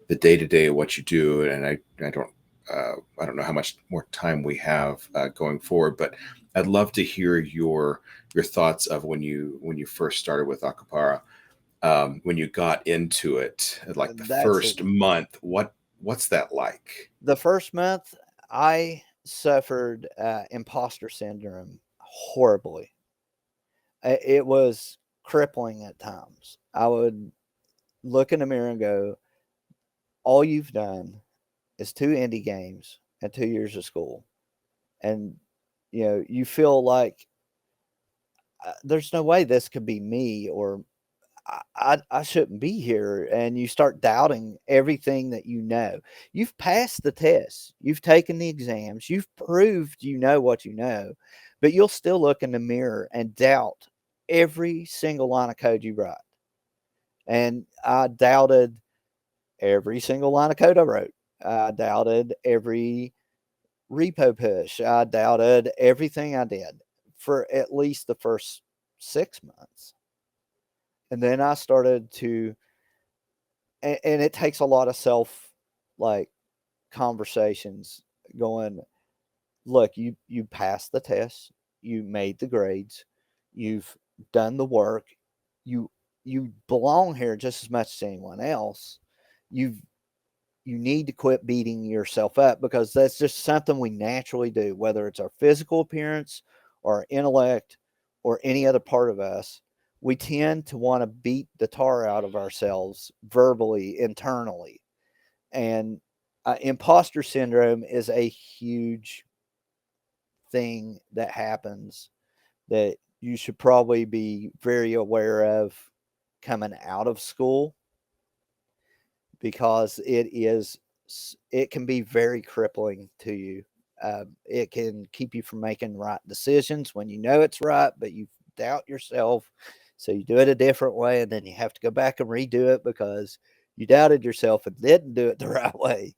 day to day what you do, and I don't know how much more time we have going forward, but I'd love to hear your thoughts of when you first started with Akupara, when you got into it, like the That's first month. What's that like? the first month I suffered imposter syndrome horribly. It was crippling at times. I would look in the mirror and go, all you've done is 2 indie games and 2 years of school. And, you feel like there's no way this could be me or I shouldn't be here. And you start doubting everything that you know. You've passed the tests, you've taken the exams, you've proved you know what you know, but you'll still look in the mirror and doubt every single line of code you write. And I doubted every single line of code I wrote. I doubted every repo push. I doubted everything I did for at least the first 6 months. And then I started to, and it takes a lot of like conversations going, look, you passed the test, you made the grades, you've done the work, you you belong here just as much as anyone else. You've you need to quit beating yourself up because that's just something we naturally do, whether it's our physical appearance or our intellect or any other part of us. We tend to want to beat the tar out of ourselves verbally, internally. And imposter syndrome is a huge thing that happens that you should probably be very aware of coming out of school because it can be very crippling to you. It can keep you from making right decisions when you know it's right, but you doubt yourself. So you do it a different way, and then you have to go back and redo it because you doubted yourself and didn't do it the right way.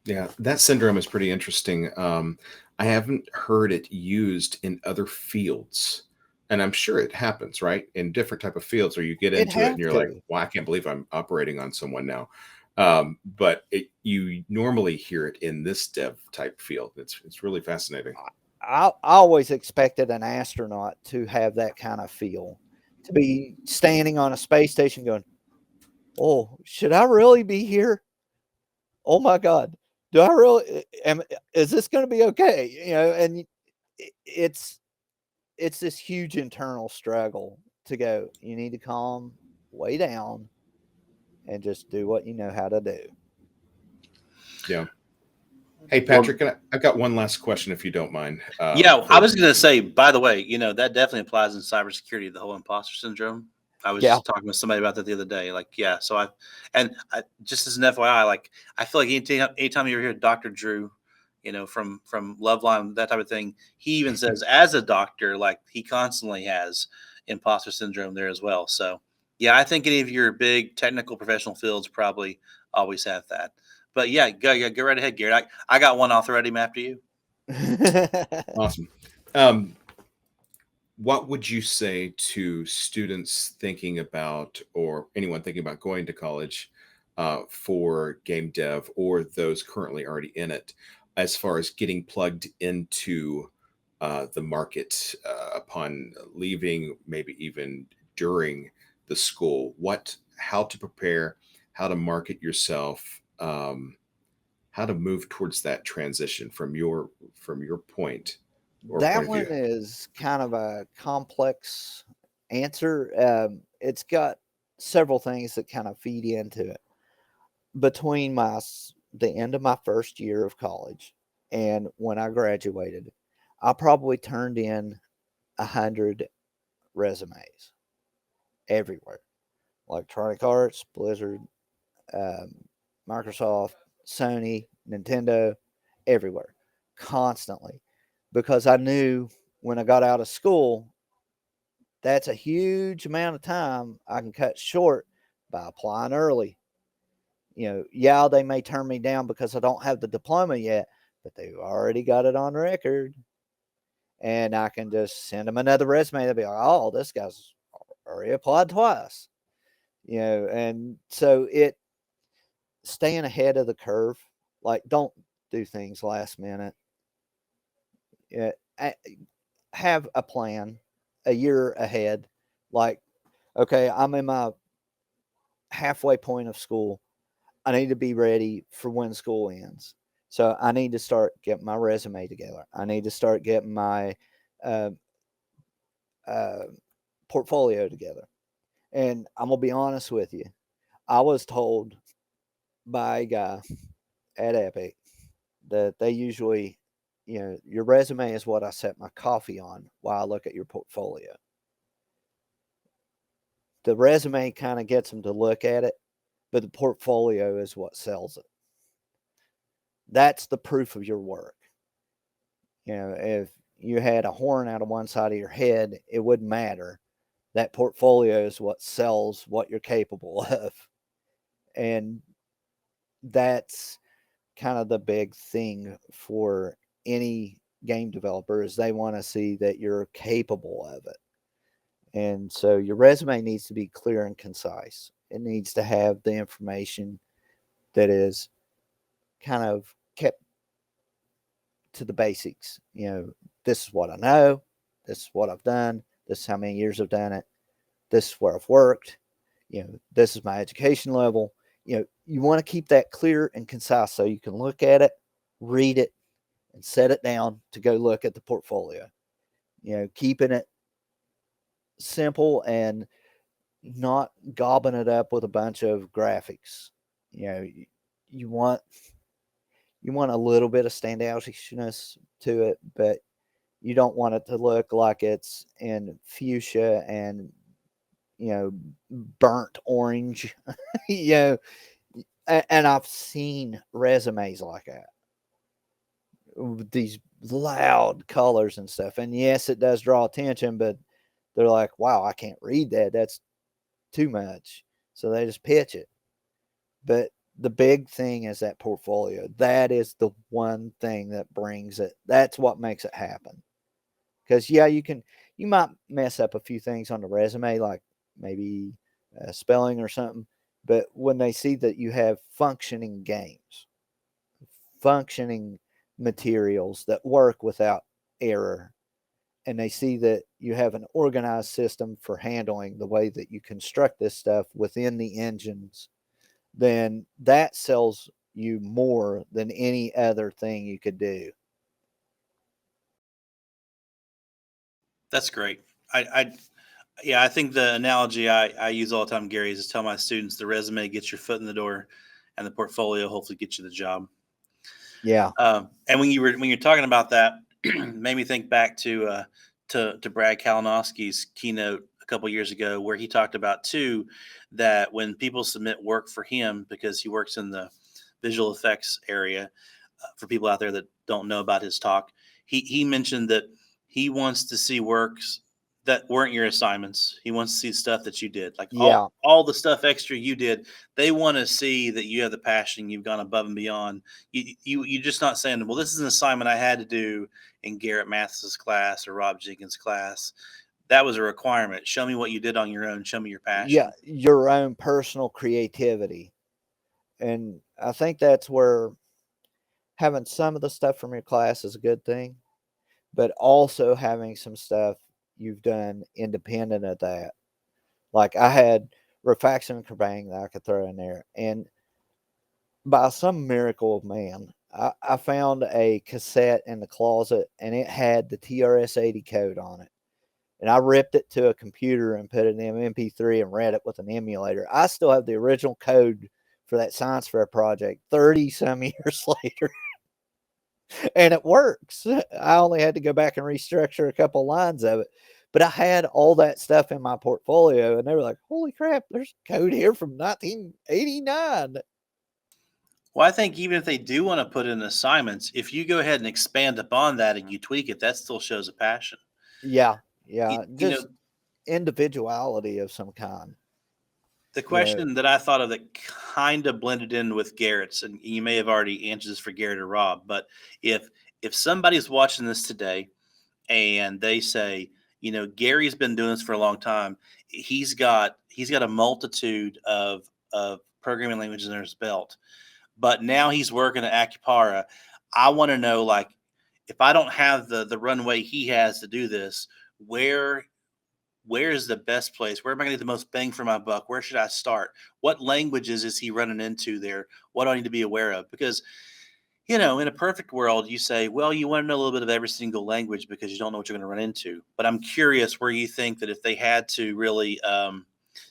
Yeah, that syndrome is pretty interesting. I haven't heard it used in other fields, and I'm sure it happens, right? In different type of fields where you get It into it has and you're like, to. "Well, I can't believe I'm operating on someone now." But you normally hear it in this dev type field. It's really fascinating. I always expected an astronaut to have that kind of feel to be standing on a space station going, oh, should I really be here? Oh my God, do I really, is this going to be okay? You know, and it's this huge internal struggle to go, you need to calm way down and just do what you know how to do. Yeah. Hey, Patrick, I've got one last question, if you don't mind. I was going to say, by the way, you know, that definitely applies in cybersecurity, the whole imposter syndrome. I was just talking with somebody about that the other day. Like, yeah. So I just as an FYI, like, I feel like anytime you hear Dr. Drew, you know, from Loveline, that type of thing, he even says as a doctor, like he constantly has imposter syndrome there as well. So yeah, I think any of your big technical professional fields probably always have that. But yeah, go right ahead, Garrett. I got one. I'll throw at him after you. Awesome. What would you say to students thinking about, or anyone thinking about going to college for game dev, or those currently already in it, as far as getting plugged into the market upon leaving, maybe even during the school? How to prepare, how to market yourself, how to move towards that transition from your point or That point of one view? is kind of a complex answer. It's got several things that kind of feed into it. Between the end of my first year of college and when I graduated, I probably turned in 100 resumes everywhere. Electronic Arts, Blizzard, Microsoft, Sony, Nintendo, everywhere, constantly, because I knew when I got out of school, that's a huge amount of time I can cut short by applying early. You know, yeah, they may turn me down because I don't have the diploma yet, but they've already got it on record. And I can just send them another resume. They'll be like, oh, this guy's already applied twice. You know, and so staying ahead of the curve, like don't do things last minute. Yeah, have a plan a year ahead. Like, okay, I'm in my halfway point of school. I need to be ready for when school ends. So I need to start getting my resume together. I need to start getting my uh, uh, portfolio together. And I'm gonna be honest with you. I was told by a guy at Epic that they usually, you know, your resume is what I set my coffee on while I look at your portfolio. The resume kind of gets them to look at it, but the portfolio is what sells it. That's the proof of your work. You know, if you had a horn out of one side of your head, it wouldn't matter. That portfolio is what sells what you're capable of. And that's kind of the big thing for any game developer is they want to see that you're capable of it. And so your resume needs to be clear and concise. It needs to have the information that is kind of kept to the basics. You know, this is what I know, this is what I've done, this is how many years I've done it, this is where I've worked, you know, this is my education level. You know, you want to keep that clear and concise so you can look at it, read it, and set it down to go look at the portfolio. You know, keeping it simple and not gobbing it up with a bunch of graphics. You know, you want a little bit of standoutishness to it, but you don't want it to look like it's in fuchsia and, you know, burnt orange. You know, and I've seen resumes like that with these loud colors and stuff. And yes, it does draw attention, but they're like, wow, I can't read that. That's too much. So they just pitch it. But the big thing is that portfolio. That is the one thing that brings it. That's what makes it happen. Because yeah, you might mess up a few things on the resume, like maybe spelling or something. But when they see that you have functioning games, functioning materials that work without error, and they see that you have an organized system for handling the way that you construct this stuff within the engines, then that sells you more than any other thing you could do. That's great. I think the analogy I use all the time, Gary, is to tell my students the resume gets your foot in the door, and the portfolio hopefully gets you the job. Yeah. And when you're talking about that, made me think back to Brad Kalinowski's keynote a couple years ago, where he talked about too that when people submit work for him, because he works in the visual effects area, for people out there that don't know about his talk, he mentioned that he wants to see works that weren't your assignments. He wants to see stuff that you did, like Yeah. all the stuff extra you did. They want to see that you have the passion, you've gone above and beyond. You're just not saying, well, this is an assignment I had to do in Garrett Mathis's class or Rob Jenkins' class. That was a requirement. Show me what you did on your own. Show me your passion. Yeah, your own personal creativity. And I think that's where having some of the stuff from your class is a good thing, but also having some stuff you've done independent of that. Like I had Refaction and Kabang that I could throw in there. And by some miracle of man, I found a cassette in the closet and it had the TRS-80 code on it. And I ripped it to a computer and put it in MP3 and read it with an emulator. I still have the original code for that science fair project 30 some years later. And it works. I only had to go back and restructure a couple lines of it. But I had all that stuff in my portfolio and they were like, holy crap, there's code here from 1989. Well, I think even if they do want to put in assignments, if you go ahead and expand upon that and you tweak it, that still shows a passion. Yeah. Yeah. You Just individuality of some kind. The question that I thought of that kind of blended in with Garrett's, and you may have already answered this for Garrett or Rob, but if somebody's watching this today and they say, Gary's been doing this for a long time, he's got a multitude of programming languages under his belt, but now he's working at Akupara. I want to know, like, if I don't have the runway he has to do this, where is the best place? Where am I going to get the most bang for my buck? Where should I start? What languages is he running into there? What do I need to be aware of? Because, in a perfect world, you say, well, you want to know a little bit of every single language because you don't know what you're going to run into. But I'm curious where you think that if they had to really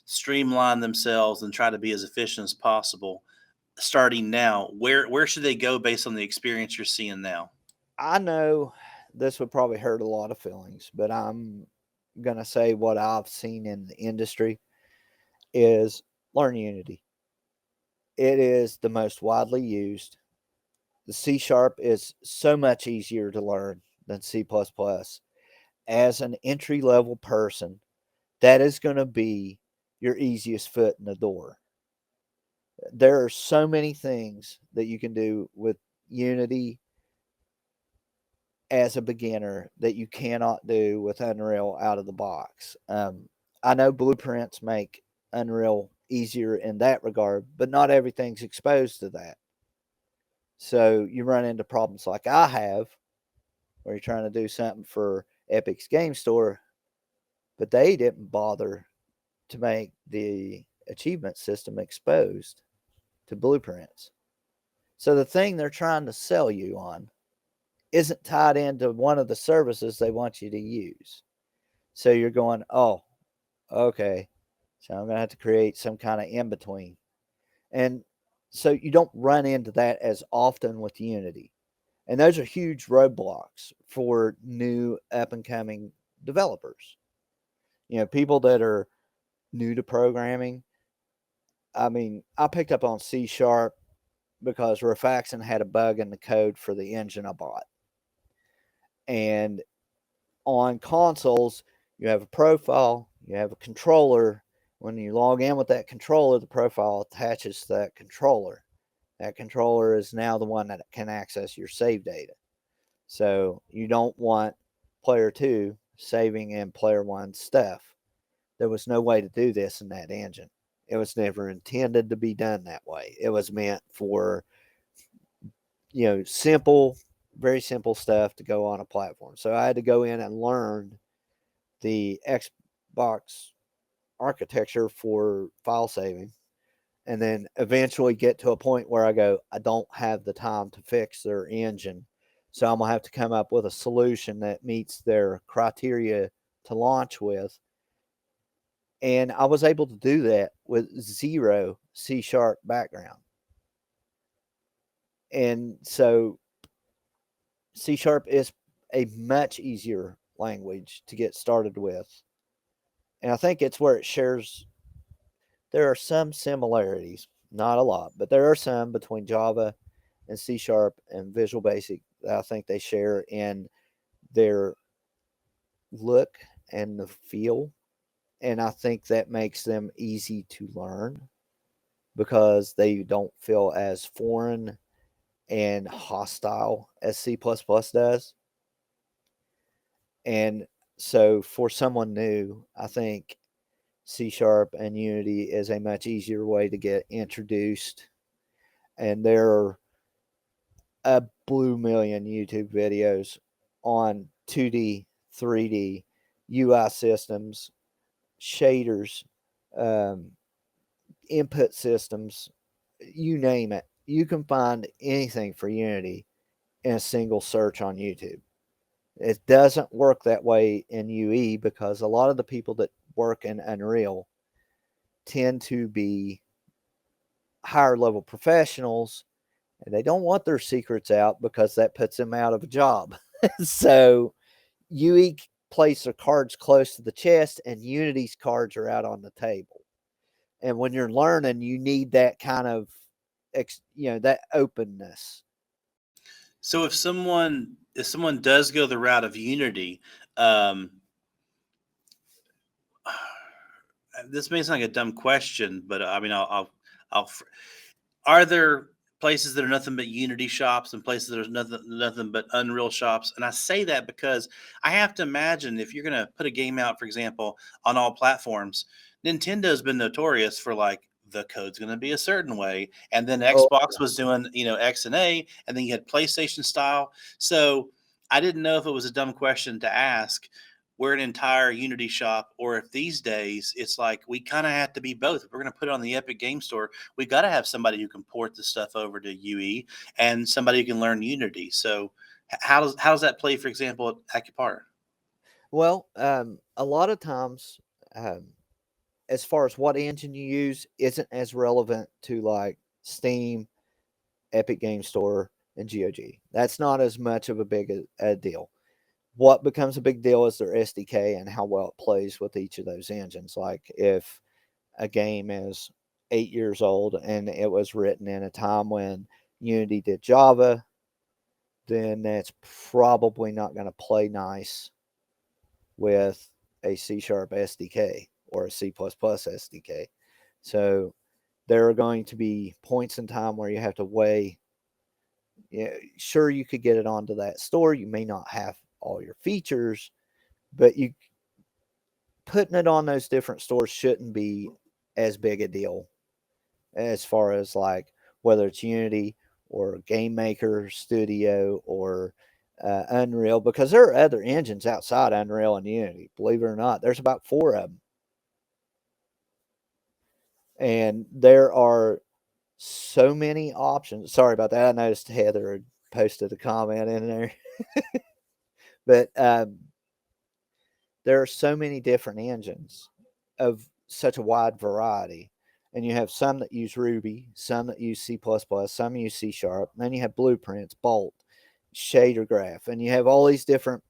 streamline themselves and try to be as efficient as possible, starting now, where should they go based on the experience you're seeing now? I know this would probably hurt a lot of feelings, but I'm going to say what I've seen in the industry is learn Unity. It is the most widely used. The C# is so much easier to learn than C++. As an entry-level person, that is going to be your easiest foot in the door. There are so many things that you can do with Unity as a beginner that you cannot do with Unreal out of the box. I know blueprints make Unreal easier in that regard, but not everything's exposed to that. So you run into problems like I have, where you're trying to do something for Epic's Game Store, but they didn't bother to make the achievement system exposed to blueprints. So the thing they're trying to sell you on isn't tied into one of the services they want you to use. So you're going, oh, okay. So I'm going to have to create some kind of in-between. And so you don't run into that as often with Unity. And those are huge roadblocks for new up-and-coming developers. People that are new to programming. I mean, I picked up on C# because Refaction had a bug in the code for the engine I bought. And on consoles, you have a profile, you have a controller. When you log in with that controller, the profile attaches to that controller. That controller is now the one that can access your save data. So you don't want player 2 saving in player 1's stuff. There was no way to do this in that engine. It was never intended to be done that way. It was meant for, simple very simple stuff to go on a platform. So I had to go in and learn the Xbox architecture for file saving, and then eventually get to a point where I go, I don't have the time to fix their engine. So I'm going to have to come up with a solution that meets their criteria to launch with. And I was able to do that with zero C# background. And so C# is a much easier language to get started with. And I think it's where it shares. There are some similarities, not a lot, but there are some between Java and C# and Visual Basic that I think they share in their look and the feel. And I think that makes them easy to learn because they don't feel as foreign and hostile as C++ does. And so for someone new, I think C# and Unity is a much easier way to get introduced. And there are a blue million YouTube videos on 2D, 3D, UI systems, shaders, input systems, you name it. You can find anything for Unity in a single search on YouTube. It doesn't work that way in UE because a lot of the people that work in Unreal tend to be higher level professionals, and they don't want their secrets out because that puts them out of a job. So UE plays their cards close to the chest, and Unity's cards are out on the table. And when you're learning, you need that kind of, that openness. So if someone does go the route of Unity, this may sound like a dumb question, but I mean, I'll. Are there places that are nothing but Unity shops and places that are nothing but Unreal shops? And I say that because I have to imagine if you're going to put a game out, for example, on all platforms, Nintendo's been notorious for like the code's going to be a certain way, and then Xbox was doing X and A, and then you had PlayStation style. So I didn't know if it was a dumb question to ask. We're an entire Unity shop, or if these days it's like we kind of have to be both. If we're going to put it on the Epic Game Store, we got to have somebody who can port the stuff over to UE and somebody who can learn Unity. So how does that play, for example, at Akupara? Well, a lot of times, as far as what engine you use, isn't as relevant to like Steam, Epic Game Store, and GOG. That's not as much of a big a deal. What becomes a big deal is their SDK and how well it plays with each of those engines. Like if a game is 8 years old and it was written in a time when Unity did Java, then that's probably not going to play nice with a C# SDK or a C++ SDK. So there are going to be points in time where you have to weigh. Sure, you could get it onto that store. You may not have all your features, but you putting it on those different stores shouldn't be as big a deal as far as like whether it's Unity or Game Maker Studio or Unreal, because there are other engines outside Unreal and Unity. Believe it or not, there's about 4 of them, and there are so many options. Sorry about that. I noticed Heather had posted a comment in there. But there are so many different engines of such a wide variety. And you have some that use Ruby, some that use C++, some use C#. Then you have Blueprints, Bolt, Shader Graph, and you have all these different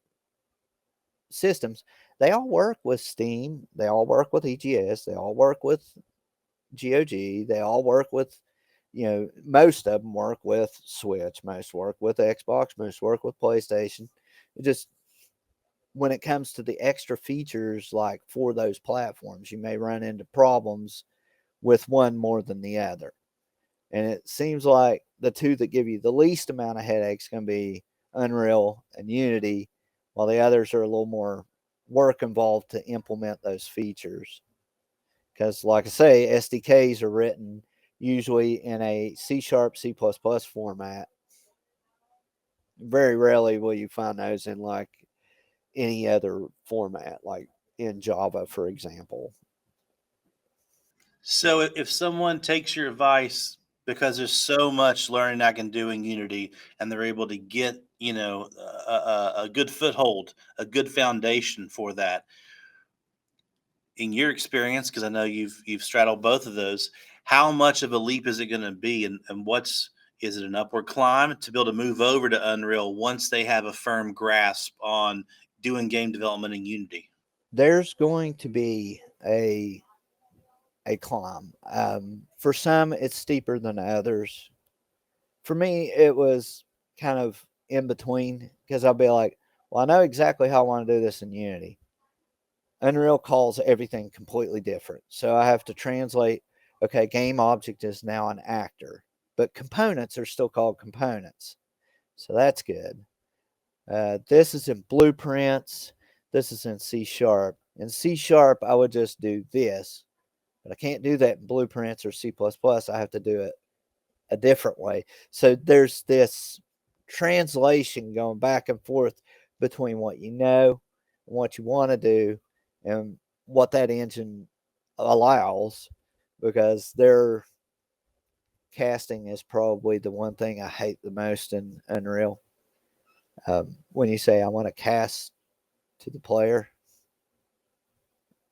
systems. They all work with Steam. They all work with EGS. They all work with GOG. They all work with, most of them work with Switch. Most work with Xbox. Most work with PlayStation. It just, when it comes to the extra features, like for those platforms, you may run into problems with one more than the other. And it seems like the two that give you the least amount of headaches can be Unreal and Unity, while the others are a little more work involved to implement those features. Because, like I say, SDKs are written usually in a C# C++ format. Very rarely will you find those in like any other format, like in Java, for example. So if someone takes your advice, because there's so much learning I can do in Unity, and they're able to get, a good foothold, a good foundation for that, in your experience, because I know you've straddled both of those, how much of a leap is it going to be, and what's is it an upward climb to be able to move over to Unreal once they have a firm grasp on doing game development in Unity? There's going to be a climb. For some, it's steeper than others. For me, it was kind of in between because I'll be like, well, I know exactly how I want to do this in Unity. Unreal calls everything completely different. So I have to translate, okay, game object is now an actor, but components are still called components. So that's good. This is in blueprints. This is in C sharp. In C sharp, I would just do this, but I can't do that in blueprints or C++. I have to do it a different way. So there's this translation going back and forth between what you know and what you want to do and what that engine allows, because their casting is probably the one thing I hate the most in Unreal. When you say I want to cast to the player,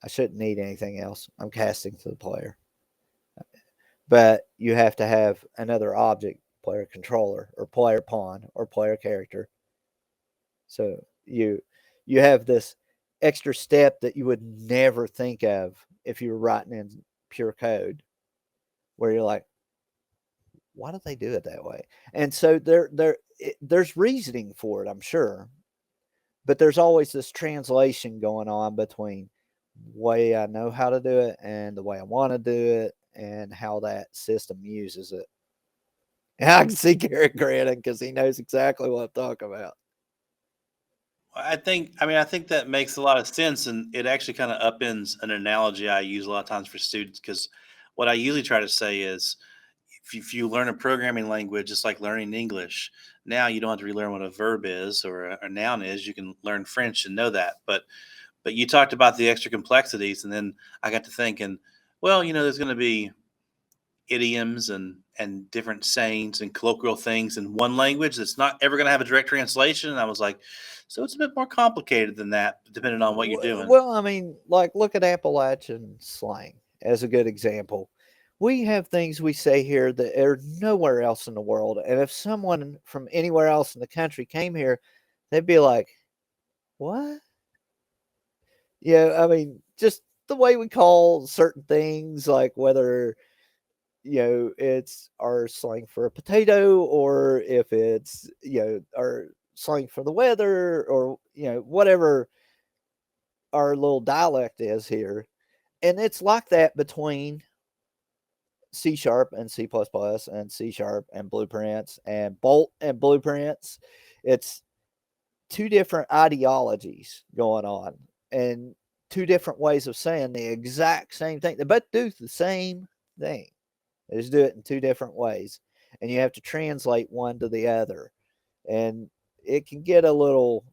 I shouldn't need anything else. I'm casting to the player. But you have to have another object, player controller or player pawn or player character. So you have this extra step that you would never think of if you were writing in pure code, where you're like, why do they do it that way? And so there's reasoning for it, I'm sure, but there's always this translation going on between the way I know how to do it and the way I want to do it and how that system uses it. And I can see Gary grinning because he knows exactly what I'm talking about. I think that makes a lot of sense, and it actually kind of upends an analogy I use a lot of times for students. Because what I usually try to say is, if you learn a programming language, it's like learning English. Now you don't have to relearn what a verb is or a noun is. You can learn French and know that. But you talked about the extra complexities, and then I got to thinking, well, there's going to be idioms and different sayings and colloquial things in one language that's not ever going to have a direct translation. And I was like, so it's a bit more complicated than that, depending on what you're doing. Well, I mean, like, look at Appalachian slang as a good example. We have things we say here that are nowhere else in the world. And if someone from anywhere else in the country came here, they'd be like, what? Yeah, I mean, just the way we call certain things, like whether, it's our slang for a potato or if it's, our slang for the weather or, whatever our little dialect is here. And it's like that between C sharp and C++ and C sharp and blueprints and Bolt and blueprints. It's two different ideologies going on and two different ways of saying the exact same thing. They both do the same thing. They just do it in two different ways. And you have to translate one to the other. And it can get a little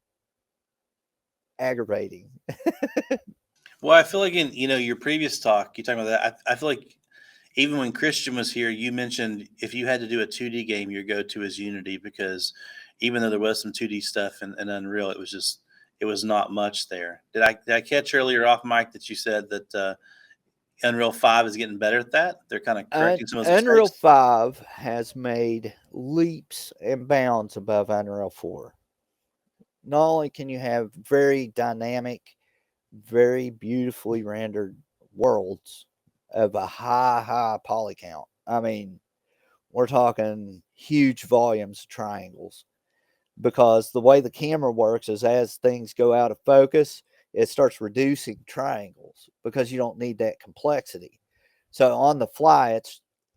aggravating. Well, I feel like in your previous talk, you talking about that. I feel like even when Christian was here, you mentioned if you had to do a 2D game, your go-to is Unity, because even though there was some 2D stuff in Unreal, it was not much there. Did I catch earlier off mic that you said that Unreal 5 is getting better at that? They're kind of correcting some of those Unreal mistakes. 5 has made leaps and bounds above Unreal 4. Not only can you have very dynamic, very beautifully rendered worlds of a high poly count. I mean, we're talking huge volumes of triangles, because the way the camera works is as things go out of focus, it starts reducing triangles because you don't need that complexity. So on the fly,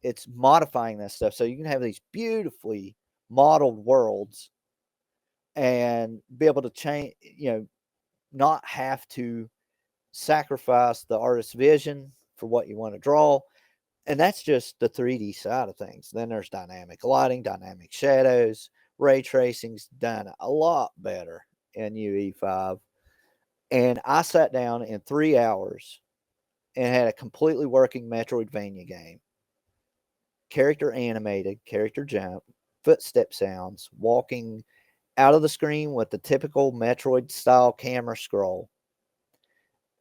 it's modifying that stuff so you can have these beautifully modeled worlds and be able to change, not have to sacrifice the artist's vision for what you want to draw. And that's just the 3D side of things. Then there's dynamic lighting, dynamic shadows, ray tracing's done a lot better in UE5. And I sat down in 3 hours and had a completely working Metroidvania game. Character animated, character jump, footstep sounds, walking out of the screen with the typical Metroid style camera scroll,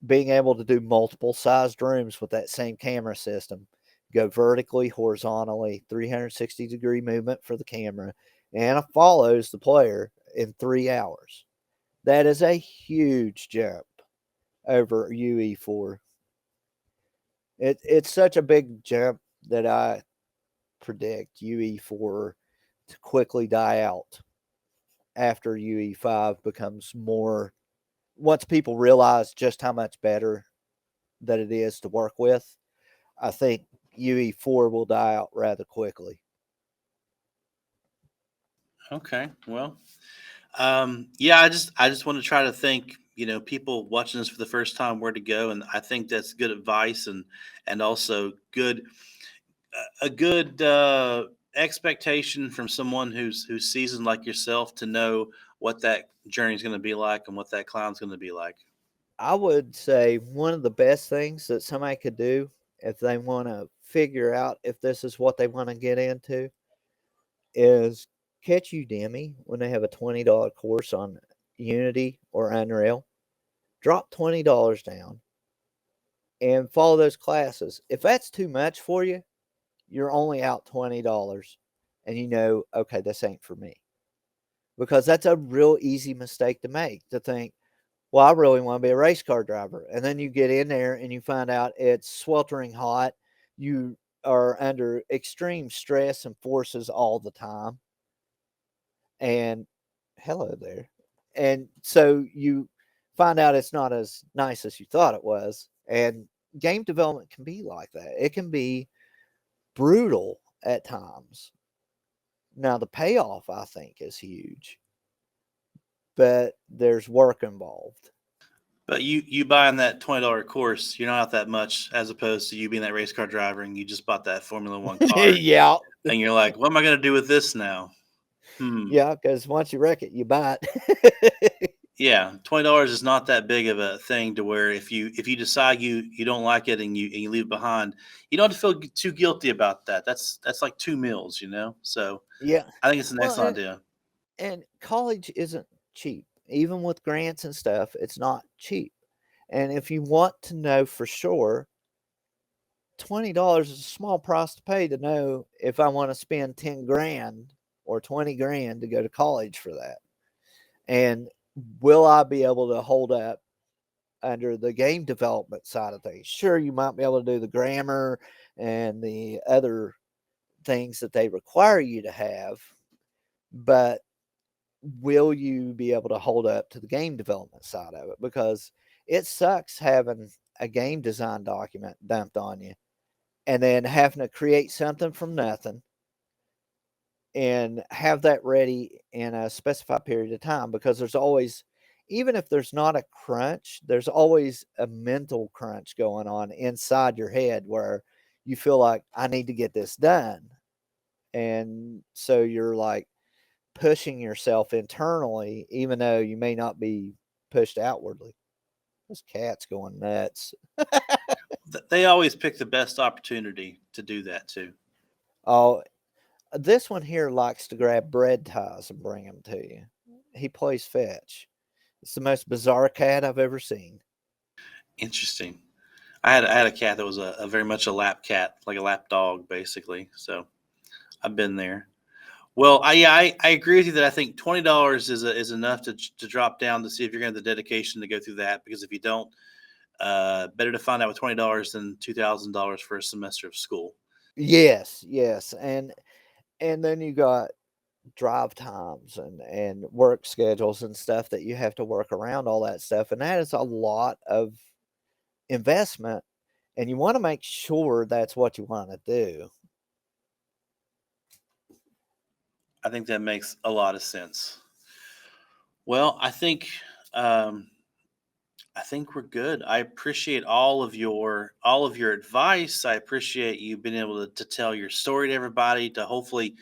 being able to do multiple sized rooms with that same camera system, go vertically, horizontally, 360-degree movement for the camera, and it follows the player in 3 hours. That is a huge jump over UE4. It's such a big jump that I predict UE4 to quickly die out after UE5 becomes more, once people realize just how much better that it is to work with. I think UE4 will die out rather quickly. Okay. Well, yeah, I just want to try to think, people watching this for the first time where to go, and I think that's good advice and also a good expectation from someone who's seasoned like yourself to know what that journey is going to be like and what that clown's going to be like. I would say one of the best things that somebody could do if they want to figure out if this is what they want to get into is catch Udemy when they have a $20 course on Unity or Unreal. Drop $20 down and follow those classes. If that's too much for you, you're only out $20 and you know, okay, this ain't for me. Because that's a real easy mistake to make, to think, well, I really want to be a race car driver. And then you get in there and you find out it's sweltering hot. You are under extreme stress and forces all the time. And hello there. And so you find out it's not as nice as you thought it was. And game development can be like that. It can be brutal at times. Now, the payoff, I think, is huge, but there's work involved. But you buying that $20 course, you're not out that much as opposed to you being that race car driver and you just bought that Formula One car Yeah. and you're like, what am I going to do with this now? Yeah, because once you wreck it, you buy it. Yeah, $20 is not that big of a thing to where if you decide you don't like it and you leave it behind, you don't have to feel too guilty about that. That's like 2 meals, So Yeah. I think it's an Well, excellent idea. and college isn't cheap. Even with grants and stuff, it's not cheap. And if you want to know for sure, $20 is a small price to pay to know if I want to spend 10 grand or 20 grand to go to college for that. And will I be able to hold up under the game development side of things? Sure, you might be able to do the grammar and the other things that they require you to have, but will you be able to hold up to the game development side of it? Because it sucks having a game design document dumped on you and then having to create something from nothing and have that ready in a specified period of time, because there's always, even if there's not a crunch, there's always a mental crunch going on inside your head where you feel like, I need to get this done. And so you're like pushing yourself internally, even though you may not be pushed outwardly. This cat's going nuts. They always pick the best opportunity to do that too. Oh, this one here likes to grab bread ties and bring them to you. He plays fetch. It's the most bizarre cat I've ever seen. Interesting. I had a cat that was a very much a lap cat, like a lap dog, basically. So I've been there. Well, I agree with you that I think $20 is enough to drop down to see if you're going to have the dedication to go through that. Because if you don't, better to find out with $20 than $2,000 for a semester of school. Yes, yes. And then you got drive times and work schedules and stuff that you have to work around, all that stuff. And that is a lot of investment. And you want to make sure that's what you want to do. I think that makes a lot of sense. Well, um, I think we're good. I appreciate all of your advice. I appreciate you being able to tell your story to everybody, to hopefully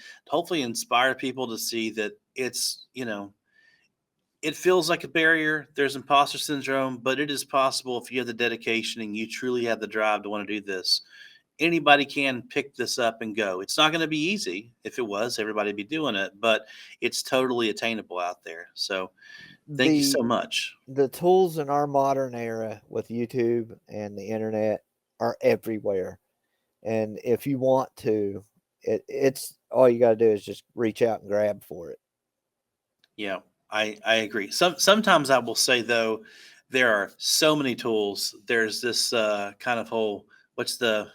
inspire people to see that it's, it feels like a barrier. There's imposter syndrome, but it is possible if you have the dedication and you truly have the drive to want to do this. Anybody can pick this up and go. It's not going to be easy. If it was, everybody would be doing it, but it's totally attainable out there. So thank you so much. The tools in our modern era with YouTube and the internet are everywhere. And if you want to, it's all you got to do is just reach out and grab for it. Yeah, I agree. Sometimes I will say, though, there are so many tools. There's this kind of whole, what's the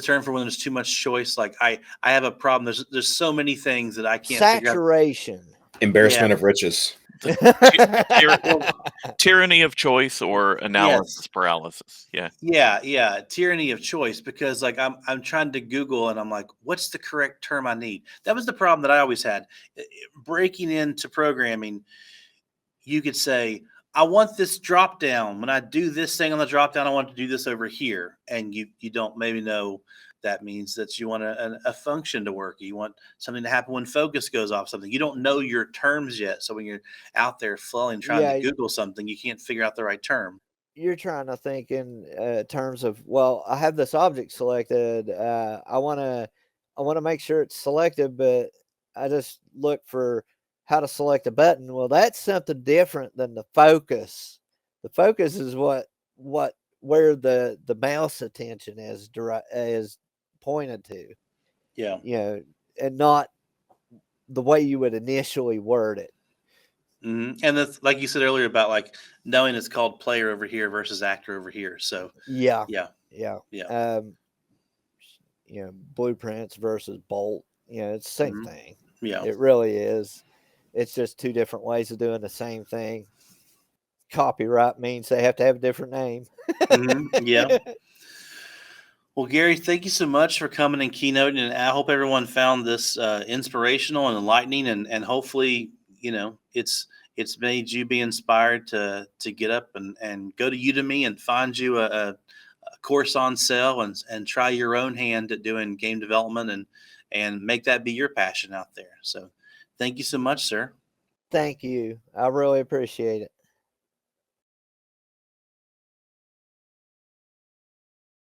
term for when there's too much choice? Like I have a problem. There's so many things that I can't figure out. Saturation. Embarrassment of riches. Tyranny of choice or analysis paralysis. Yeah. Yeah. Tyranny of choice, because like I'm trying to Google and I'm like, what's the correct term I need? That was the problem that I always had. Breaking into programming, you could say, I want this drop down. When I do this thing on the drop down, I want to do this over here. And you don't maybe know that means that you want a function to work. You want something to happen when focus goes off something. You don't know your terms yet. So when you're out there flowing, trying to Google something, you can't figure out the right term. You're trying to think in terms of, well, I have this object selected. I want to make sure it's selected, but I just look for how to select a button. Well, that's something different than the focus. The focus is where the mouse attention is pointed to. Yeah. And not the way you would initially word it. Mm-hmm. And that's like you said earlier about like knowing it's called player over here versus actor over here. So yeah. Blueprints versus bolt. It's the same thing. Yeah, it really is. It's just two different ways of doing the same thing. Copyright means they have to have a different name. Yeah. Well, Gary, thank you so much for coming and keynoting, and I hope everyone found this inspirational and enlightening, and hopefully, it's made you be inspired to get up and go to Udemy and find you a course on sale and try your own hand at doing game development and make that be your passion out there. So thank you so much, sir. Thank you. I really appreciate it.